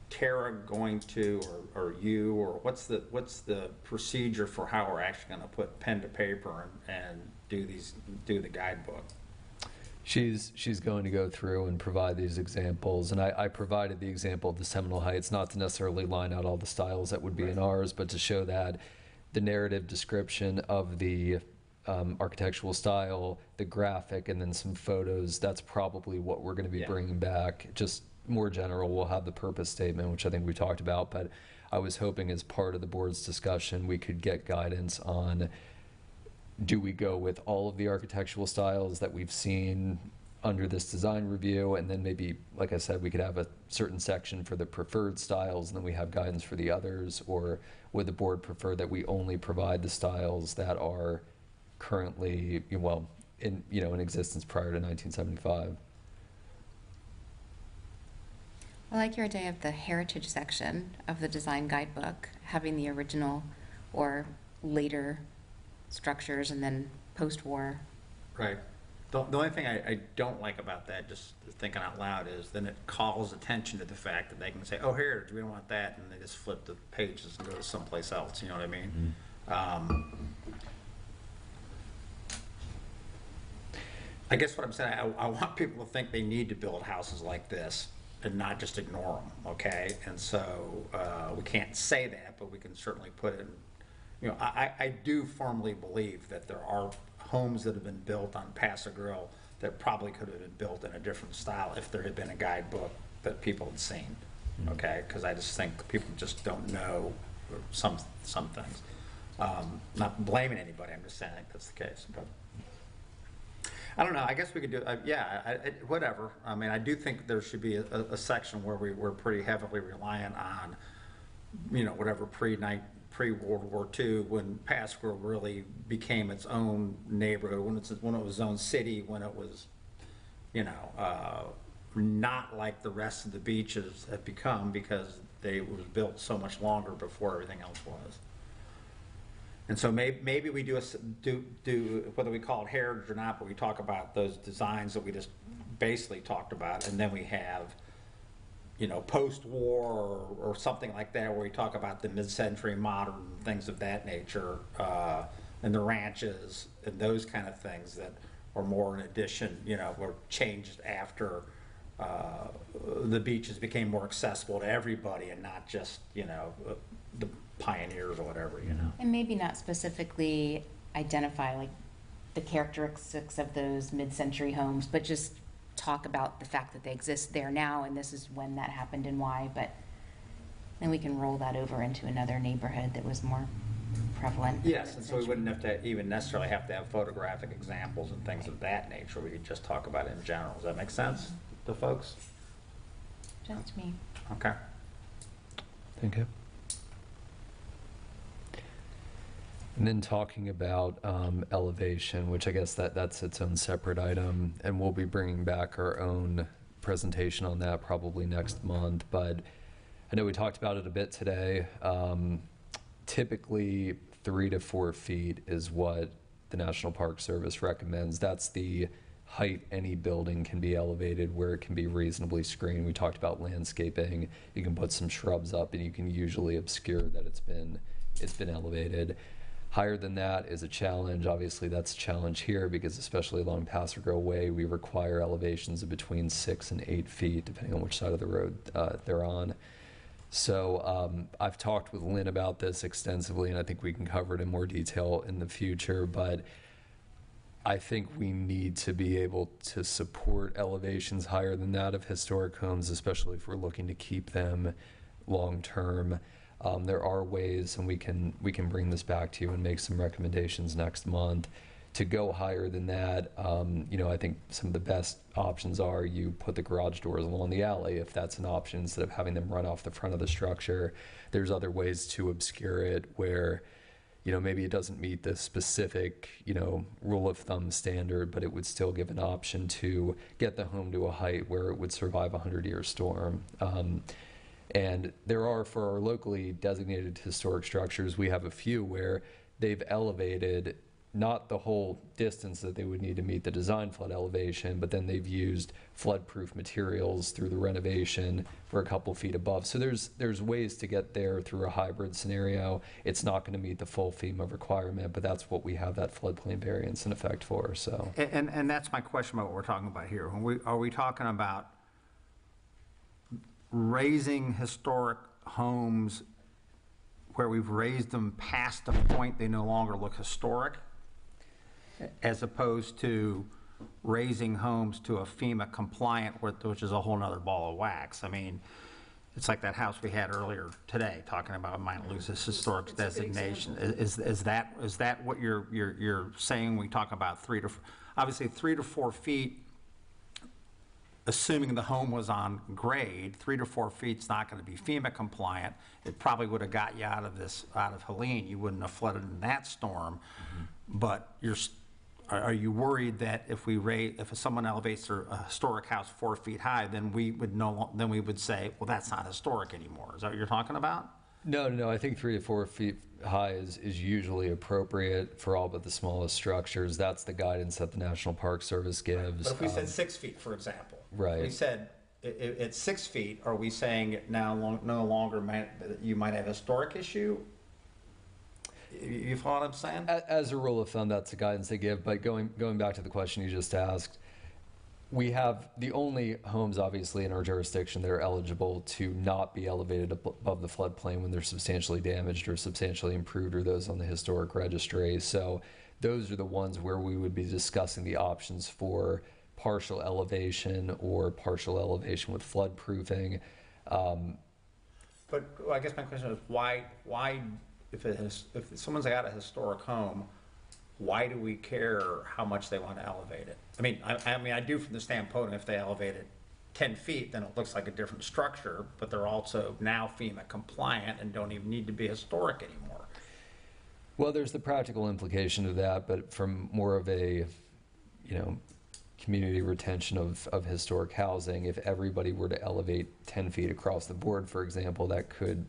Tara going to, or you, or what's the procedure for how we're actually gonna put pen to paper and do the guidebook? She's going to go through and provide these examples, and I provided the example of the Seminole Heights, not to necessarily line out all the styles that would be in ours, but to show that the narrative description of the architectural style, the graphic, and then some photos, that's probably what we're going to be bringing back. Just more general, we'll have the purpose statement, which I think we talked about, but I was hoping as part of the board's discussion, we could get guidance on, do we go with all of the architectural styles that we've seen under this design review, and then maybe, like I said, we could have a certain section for the preferred styles, and then we have guidance for the others, or would the board prefer that we only provide the styles that are currently, in existence prior to 1975? I like your idea of the heritage section of the design guidebook, having the original or later structures and then post-war. Right. The only thing I don't like about that, just thinking out loud, is then it calls attention to the fact that they can say, oh, heritage, we don't want that, and they just flip the pages and go to someplace else, you know what I mean? I guess what I'm saying, I want people to think they need to build houses like this and not just ignore them, okay? And so we can't say that, but we can certainly put it, you know, I do firmly believe that there are homes that have been built on Paso Grill that probably could have been built in a different style if there had been a guidebook that people had seen, okay? Because I just think people just don't know some things. Not blaming anybody, I'm just saying I think that's the case. But I don't know, I guess we could do, whatever. I mean, I do think there should be a section where we're pretty heavily reliant on, you know, whatever pre-World War II, when Paso Grill really became its own neighborhood, when it was its own city, when it was, you know, not like the rest of the beaches have become, because they was built so much longer before everything else was. And so maybe we do whether we call it heritage or not, but we talk about those designs that we just basically talked about, and then we have, you know, post-war or something like that, where we talk about the mid-century modern things of that nature, and the ranches and those kind of things that are more in addition, you know, were changed after the beaches became more accessible to everybody and not just, you know, the pioneers or whatever, you know. And maybe not specifically identify like the characteristics of those mid-century homes, but just talk about the fact that they exist there now and this is when that happened and why. But then we can roll that over into another neighborhood that was more prevalent. Yes, and so we wouldn't have to even necessarily have to have photographic examples and things of that nature. We could just talk about it in general. Does that make sense to folks? Just me. Okay. Thank you. And then talking about elevation, which I guess that's its own separate item, and we'll be bringing back our own presentation on that probably next month. But I know we talked about it a bit today. Typically, 3 to 4 feet is what the National Park Service recommends. That's the height any building can be elevated where it can be reasonably screened. We talked about landscaping. You can put some shrubs up, and you can usually obscure that it's been elevated. Higher than that is a challenge. Obviously, that's a challenge here because especially along Paso Grill Way, we require elevations of between 6 and 8 feet, depending on which side of the road they're on. So I've talked with Lynn about this extensively, and I think we can cover it in more detail in the future, but I think we need to be able to support elevations higher than that of historic homes, especially if we're looking to keep them long-term. There are ways, and we can bring this back to you and make some recommendations next month to go higher than that. You know, I think some of the best options are you put the garage doors along the alley, if that's an option, instead of having them run off the front of the structure. There's other ways to obscure it where, you know, maybe it doesn't meet the specific, you know, rule of thumb standard, but it would still give an option to get the home to a height where it would survive a 100-year storm. And there are, for our locally designated historic structures, we have a few where they've elevated not the whole distance that they would need to meet the design flood elevation, but then they've used flood-proof materials through the renovation for a couple feet above. So there's ways to get there through a hybrid scenario. It's not going to meet the full FEMA requirement, but that's what we have that floodplain variance in effect for. So and that's my question about what we're talking about here. Are we talking about raising historic homes where we've raised them past the point they no longer look historic, as opposed to raising homes to a FEMA compliant, which is a whole nother ball of wax? I mean, it's like that house we had earlier today, talking about might lose its historic designation. Is that what you're saying? We talk about obviously 3 to 4 feet. Assuming the home was on grade, 3 to 4 feet's not going to be FEMA compliant. It probably would have got you out of Helene. You wouldn't have flooded in that storm. Mm-hmm. But are you worried that if someone elevates a historic house 4 feet high, then we would say, well, that's not historic anymore? Is that what you're talking about? No, I think 3 to 4 feet high is usually appropriate for all but the smallest structures. That's the guidance that the National Park Service gives. But if we said 6 feet, for example. Right. We said it's 6 feet, are we saying now no longer you might have a historic issue? You follow what I'm saying? As a rule of thumb, that's the guidance they give. But going back to the question you just asked, we have the only homes, obviously, in our jurisdiction that are eligible to not be elevated above the floodplain when they're substantially damaged or substantially improved, or those on the historic registry. So those are the ones where we would be discussing the options for partial elevation or partial elevation with flood proofing. But I guess my question is why if someone's got a historic home, why do we care how much they want to elevate it? I mean, I do from the standpoint, if they elevate it 10 feet, then it looks like a different structure, but they're also now FEMA compliant and don't even need to be historic anymore. Well, there's the practical implication of that, but from more of a, community retention of historic housing, if everybody were to elevate 10 feet across the board, for example, that could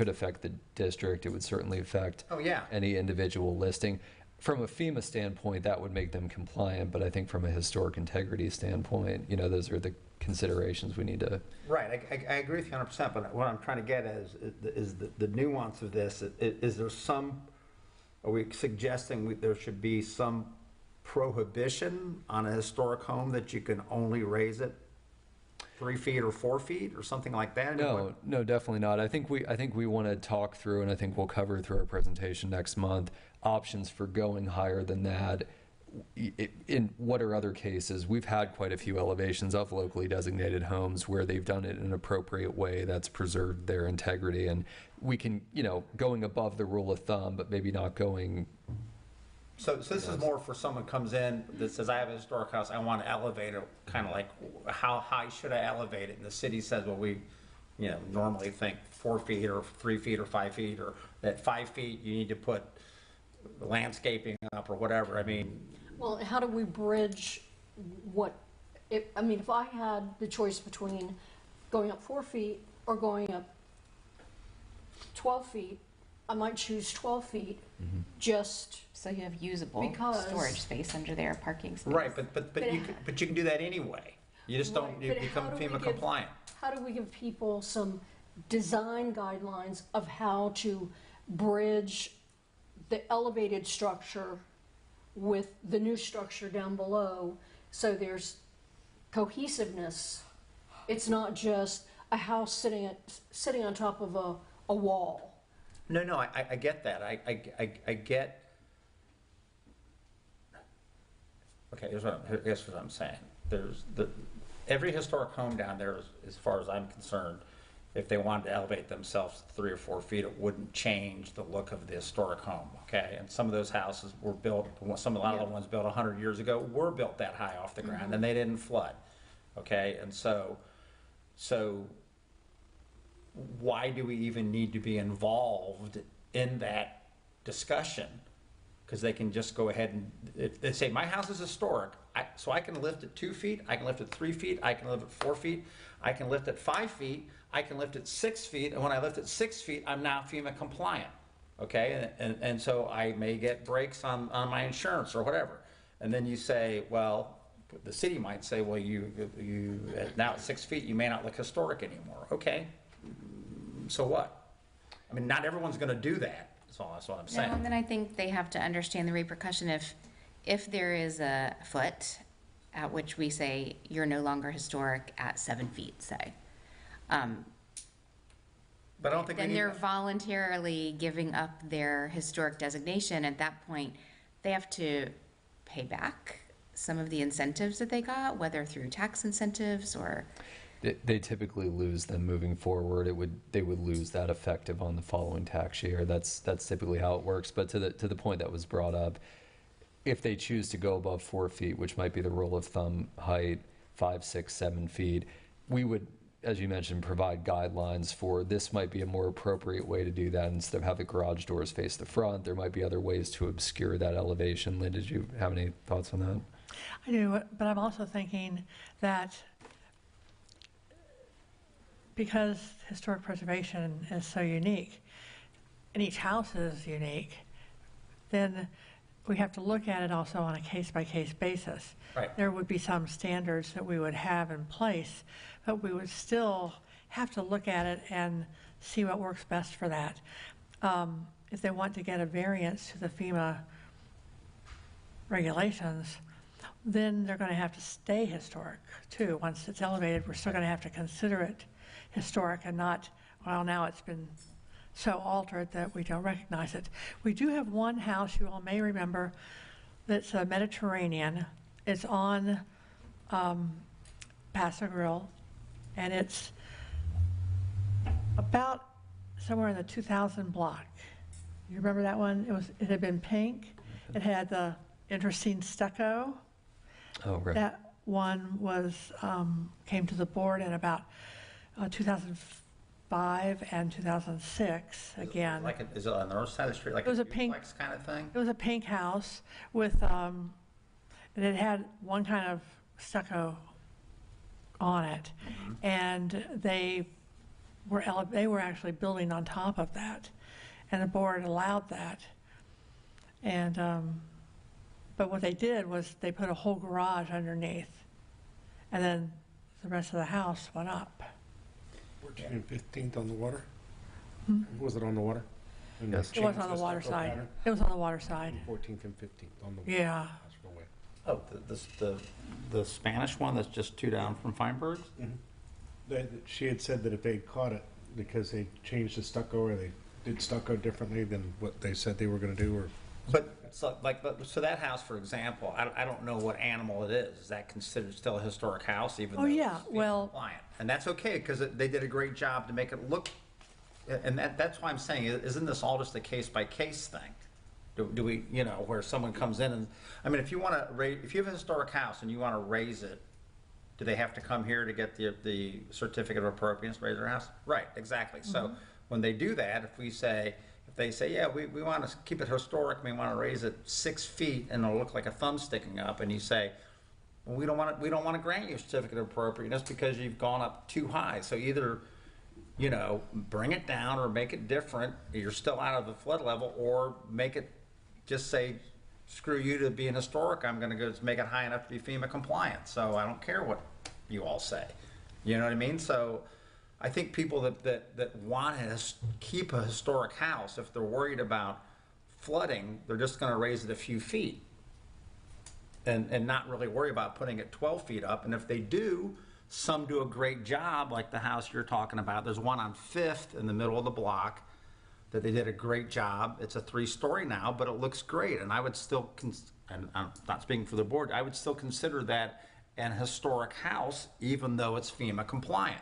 affect the district. It would certainly affect any individual listing. From a FEMA standpoint, that would make them compliant, but I think from a historic integrity standpoint, those are the considerations we need to. Right, I agree with you 100%, but what I'm trying to get at is the nuance of this. Is there are we suggesting there should be some prohibition on a historic home that you can only raise it 3 feet or 4 feet or something like that? No, definitely not. I think we want to talk through, and I think we'll cover through our presentation next month, options for going higher than that. In what are other cases, we've had quite a few elevations of locally designated homes where they've done it in an appropriate way that's preserved their integrity, and we can, going above the rule of thumb, but maybe not going. So this is more for someone comes in that says, I have a historic house, I want to elevate it, kind of like, how high should I elevate it? And the city says, well, we, normally think 4 feet or 3 feet or 5 feet, or at 5 feet, you need to put landscaping up or whatever. I mean. Well, how do we bridge if I had the choice between going up 4 feet or going up 12 feet, I might choose 12 feet, just So you have usable because storage space under there, parking space. Right, but you can do that anyway. You just don't, you But become how do we FEMA give- compliant. How do we give people some design guidelines of how to bridge the elevated structure with the new structure down below, so there's cohesiveness? It's not just a house sitting on top of a wall. No, I get that. I get. Okay, here's what I'm saying. There's every historic home down there, as far as I'm concerned, if they wanted to elevate themselves 3 or 4 feet, it wouldn't change the look of the historic home. Okay, and some of those houses were built. A lot of the ones built 100 years ago were built that high off the ground, and they didn't flood. Okay, and so why do we even need to be involved in that discussion? Because they can just go ahead and if they say, my house is historic, so I can lift it 2 feet, I can lift it 3 feet, I can lift it 4 feet, I can lift it 5 feet, I can lift it 6 feet, and when I lift it 6 feet, I'm now FEMA compliant. Okay, and so I may get breaks on my insurance or whatever. And then you say, well, the city might say, well, you now at 6 feet, you may not look historic anymore. Okay. So what? I mean, not everyone's going to do that. That's what I'm saying. No, and then I think they have to understand the repercussion if there is a foot at which we say you're no longer historic at 7 feet, say. But I don't think then they're voluntarily giving up their historic designation. At that point, they have to pay back some of the incentives that they got, whether through tax incentives or. They typically lose them moving forward. They would lose that effective on the following tax year. That's typically how it works. But to the point that was brought up, if they choose to go above 4 feet, which might be the rule of thumb height, 5, 6, 7 feet, we would as you mentioned, provide guidelines for this might be a more appropriate way to do that instead of have the garage doors face the front. There might be other ways to obscure that elevation. Lynn, did you have any thoughts on that? I do, but I'm also thinking that because historic preservation is so unique, and each house is unique, then we have to look at it also on a case-by-case basis. Right. There would be some standards that we would have in place, but we would still have to look at it and see what works best for that. If they want to get a variance to the FEMA regulations, then they're going to have to stay historic too. Once it's elevated, we're still going to have to consider it historic and not, well, now it's been so altered that we don't recognize it. We do have one house you all may remember that's a Mediterranean. It's on Paso Grill, and it's about somewhere in the 2000 block. You remember that one? It had been pink. It had the interesting stucco. Oh, right. That one was came to the board in about 2005 and 2006 again. Is it on the north side of the street, like It was a a pink- duplex kind of thing? It was a pink house with, and it had one kind of stucco on it. And they were actually building on top of that. And the board allowed that. And, but what they did was they put a whole garage underneath. And then the rest of the house went up. 14th and 15th on the water? Hmm? Was it on the water? And Yes. they It was changed on the water stucco side. pattern? It was on the water side. 14th and 15th on the water. Yeah. That's the way. Oh, the Spanish one that's just two down from Feinberg's? She had said that if they caught it because they changed the stucco or they did stucco differently than what they said they were going to do, or But, so that house, for example, I don't know what animal it is. Is that considered still a historic house, even though Oh, yeah, it's FEMA well- compliant? And that's okay, because they did a great job to make it look, and that's why I'm saying, isn't this all just a case-by-case thing? Do we, where someone comes in and, I mean, if you want to if you have a historic house and you want to raise it, do they have to come here to get the certificate of appropriateness, raise their house? Right, exactly. So when they do that, if they say, yeah, we want to keep it historic, we want to raise it 6 feet and it'll look like a thumb sticking up, and you say, well, we don't want to grant you a certificate of appropriateness because you've gone up too high. So either, bring it down or make it different. You're still out of the flood level, or make it just say, screw you to being historic. I'm going to go make it high enough to be FEMA compliant. So I don't care what you all say. You know what I mean? So I think people that want to keep a historic house, if they're worried about flooding, they're just going to raise it a few feet and not really worry about putting it 12 feet up. And if they do, some do a great job, like the house you're talking about. There's one on 5th in the middle of the block that they did a great job. It's a 3-story now, but it looks great. And I would still, and I'm not speaking for the board, I would still consider that an historic house, even though it's FEMA compliant.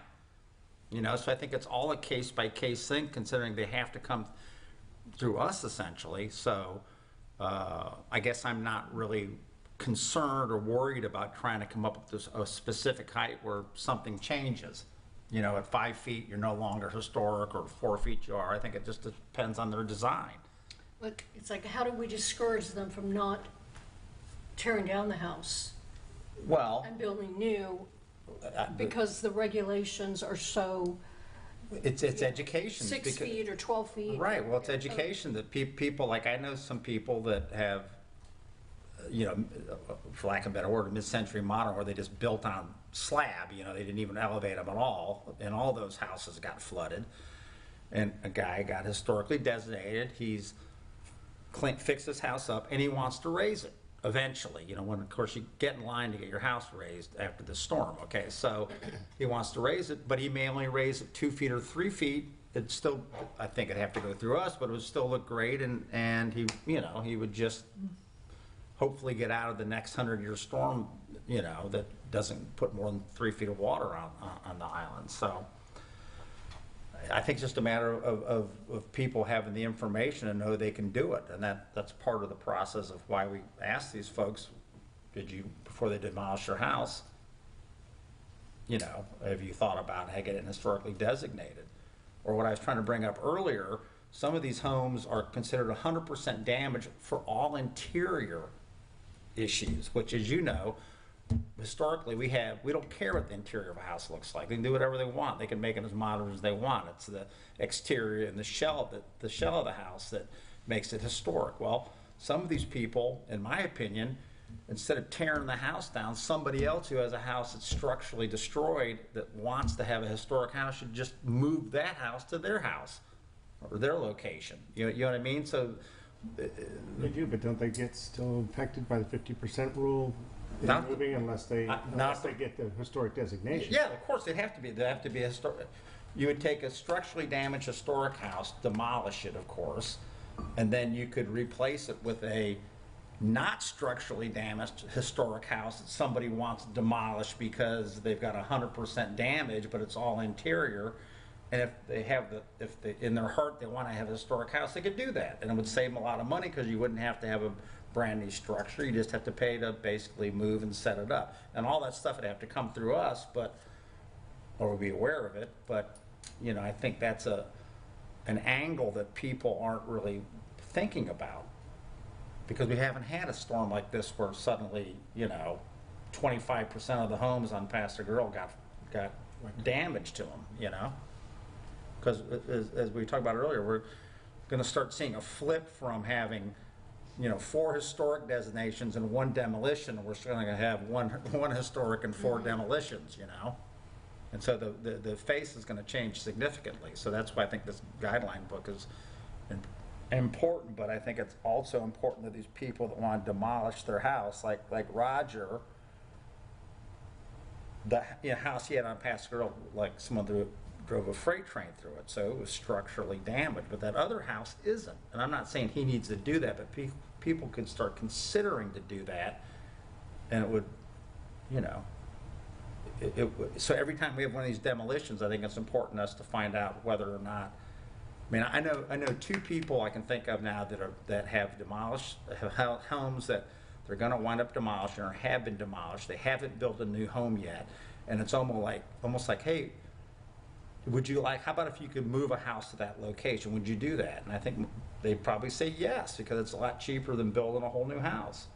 So I think it's all a case-by-case thing, considering they have to come through us, essentially. So I guess I'm not really concerned or worried about trying to come up with a specific height where something changes. At 5 feet, you're no longer historic, or 4 feet you are. I think it just depends on their design. But it's like, how do we discourage them from not tearing down the house Well, and building new? Because the regulations are so, it's education. 6 feet or 12 feet. Right, well, it's education that people, like I know some people that have, for lack of a better word, mid-century modern, where they just built on slab, they didn't even elevate them at all, and all those houses got flooded. And a guy got historically designated, he's fixed his house up, and he wants to raise it eventually, when, of course, you get in line to get your house raised after the storm, okay? So he wants to raise it, but he may only raise it 2 feet or 3 feet. It'd still, I think it'd have to go through us, but it would still look great, and he, he would just hopefully get out of the next 100-year storm, that doesn't put more than 3 feet of water on the island. So I think it's just a matter of people having the information and know they can do it, and that's part of the process of why we ask these folks, before they demolish your house, have you thought about having it historically designated? Or what I was trying to bring up earlier, some of these homes are considered 100% damage for all interior issues, which, as you know, historically we don't care what the interior of a house looks like. They can do whatever they want. They can make it as modern as they want. It's the exterior and the shell of the house that makes it historic. Well, some of these people, in my opinion, instead of tearing the house down, somebody else who has a house that's structurally destroyed that wants to have a historic house should just move that house to their house or their location. You know what I mean? So They do, but don't they get still affected by the 50% rule? Not- Moving unless they get the historic designation. yeah, of course, they'd have to be. They have to be historic. You would take a structurally damaged historic house, demolish it, of course, and then you could replace it with a not structurally damaged historic house that somebody wants demolished because they've got 100% damage, but it's all interior. And if they in their heart they want to have a historic house, they could do that, and it would save them a lot of money because you wouldn't have to have a brand new structure. You just have to pay to basically move and set it up, and all that stuff would have to come through us, or be aware of it. But I think that's an angle that people aren't really thinking about, because we haven't had a storm like this where suddenly 25% of the homes on Pastor Girl got damage to them. Because as we talked about earlier, we're going to start seeing a flip from having 4 historic designations and 1 demolition. We're going to have one historic and 4 demolitions. And so the face is going to change significantly. So that's why I think this guideline book is important. But I think it's also important that these people that want to demolish their house, like Roger, the house he had on Pastor Girl, like someone drove a freight train through it, so it was structurally damaged. But that other house isn't. And I'm not saying he needs to do that, but people could start considering to do that, and it would, so every time we have one of these demolitions, I think it's important us to find out whether or not. I mean, I know 2 people I can think of now that have homes that they're going to wind up demolishing or have been demolished. They haven't built a new home yet, and it's almost like, hey, how about if you could move a house to that location? Would you do that? And I think they'd probably say yes, because it's a lot cheaper than building a whole new house.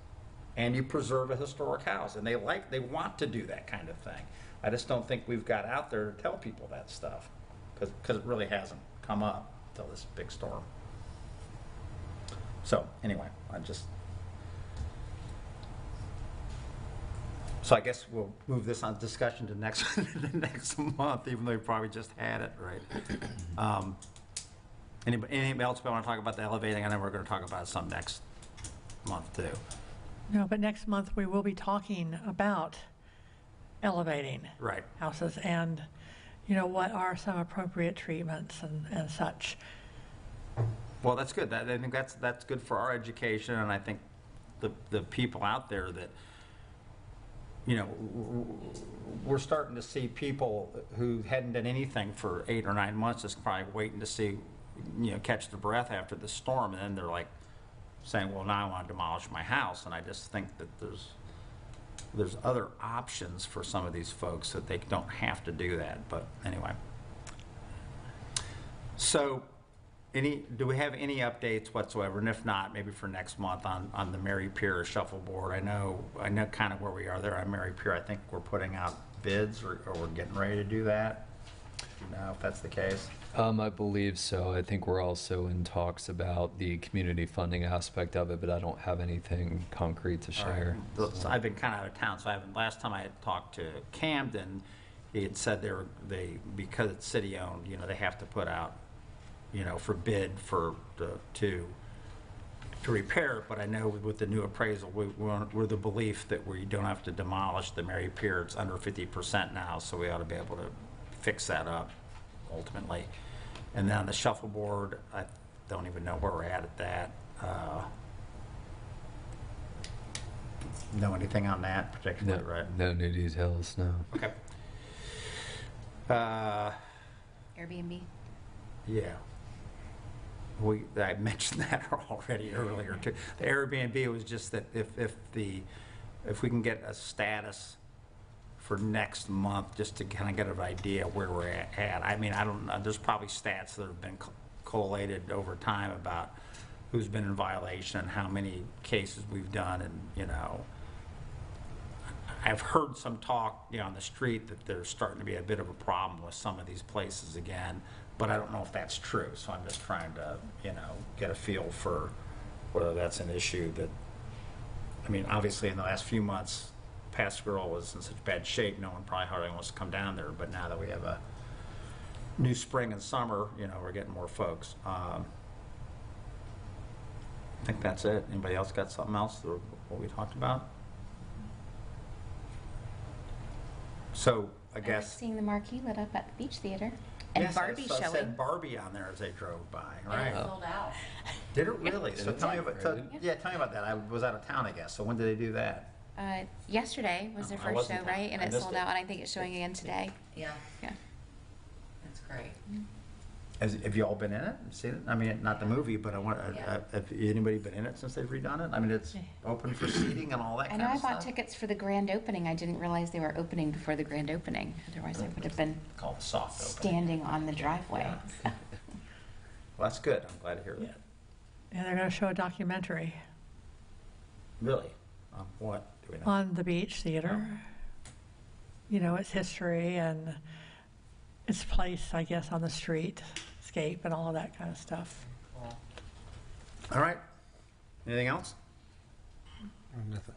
And you preserve a historic house, and they want to do that kind of thing. I just don't think we've got out there to tell people that stuff, because it really hasn't come up until this big storm. So anyway, So I guess we'll move this on discussion to next month, even though we probably just had it, right? Anything else we want to talk about the elevating? I know we're going to talk about some next month too. No, but next month we will be talking about elevating Right. houses and, what are some appropriate treatments and such. Well, that's good. I think that's good for our education, and I think the people out there that, we're starting to see people who hadn't done anything for 8 or 9 months just probably waiting to see, catch their breath after the storm, and then they're like saying, well, now I want to demolish my house. And I just think that there's other options for some of these folks that they don't have to do that. But anyway. So do we have any updates whatsoever? And if not, maybe for next month on the Mary Pierre Shuffleboard. I know kind of where we are there on Mary Pierre. I think we're putting out bids or we're getting ready to do that. Do you know if that's the case? I believe so. I think we're also in talks about the community funding aspect of it, but I don't have anything concrete to share. All right. So I've been kind of out of town, so last time I had talked to Camden, he had said because it's city owned, they have to put out, for bid to repair it. But I know with the new appraisal, we're the belief that we don't have to demolish the Mary Pierre. It's under 50% now, so we ought to be able to fix that up ultimately. And then on the shuffleboard, I don't even know where we're at that. Know anything on that particularly, right? No new details, no. Okay. Airbnb? Yeah. I mentioned that already earlier too. The Airbnb was just that if we can get a status for next month, just to kind of get an idea where we're at. I mean, I don't know, there's probably stats that have been collated over time about who's been in violation and how many cases we've done, and, you know, I've heard some talk, you know, on the street that there's starting to be a bit of a problem with some of these places again, but I don't know if that's true, so I'm just trying to, you know, get a feel for whether that's an issue that, I mean, obviously in the last few months, Pass Girl was in such bad shape, no one probably hardly wants to come down there, but now that we have a new spring and summer, you know, we're getting more folks. I think that's it. Anybody else got something else, or what we talked about? So, I was guess. seeing the marquee lit up at the Beach Theater, and Yes, Barbie I saw, it showing. said Barbie on there as they drove by, And right? it sold out. Did it really? So tell me about, Really? yeah, tell me about that. I was out of town, I guess, so when did they do that? Yesterday was their I first wasn't show, there. right? And I it missed sold it. out, and I think it's showing again today. Yeah, Yeah. that's great. Have you all been in it? Seen it? I mean, not the movie, but I want, Yeah. have anybody been in it since they've redone it? I mean, it's open for seating and all that I kind know of I stuff? bought tickets for the grand opening. I didn't realize they were opening before the grand opening. Otherwise, I would have been Called the soft opening. standing on the driveway. Well, that's good. I'm glad to hear that. And they're going to show a documentary Really? What? Do we know? on the Beach Theater. You know, its history and its place, I guess, on the streetscape and all of that kind of stuff. All right. Anything else? Nothing.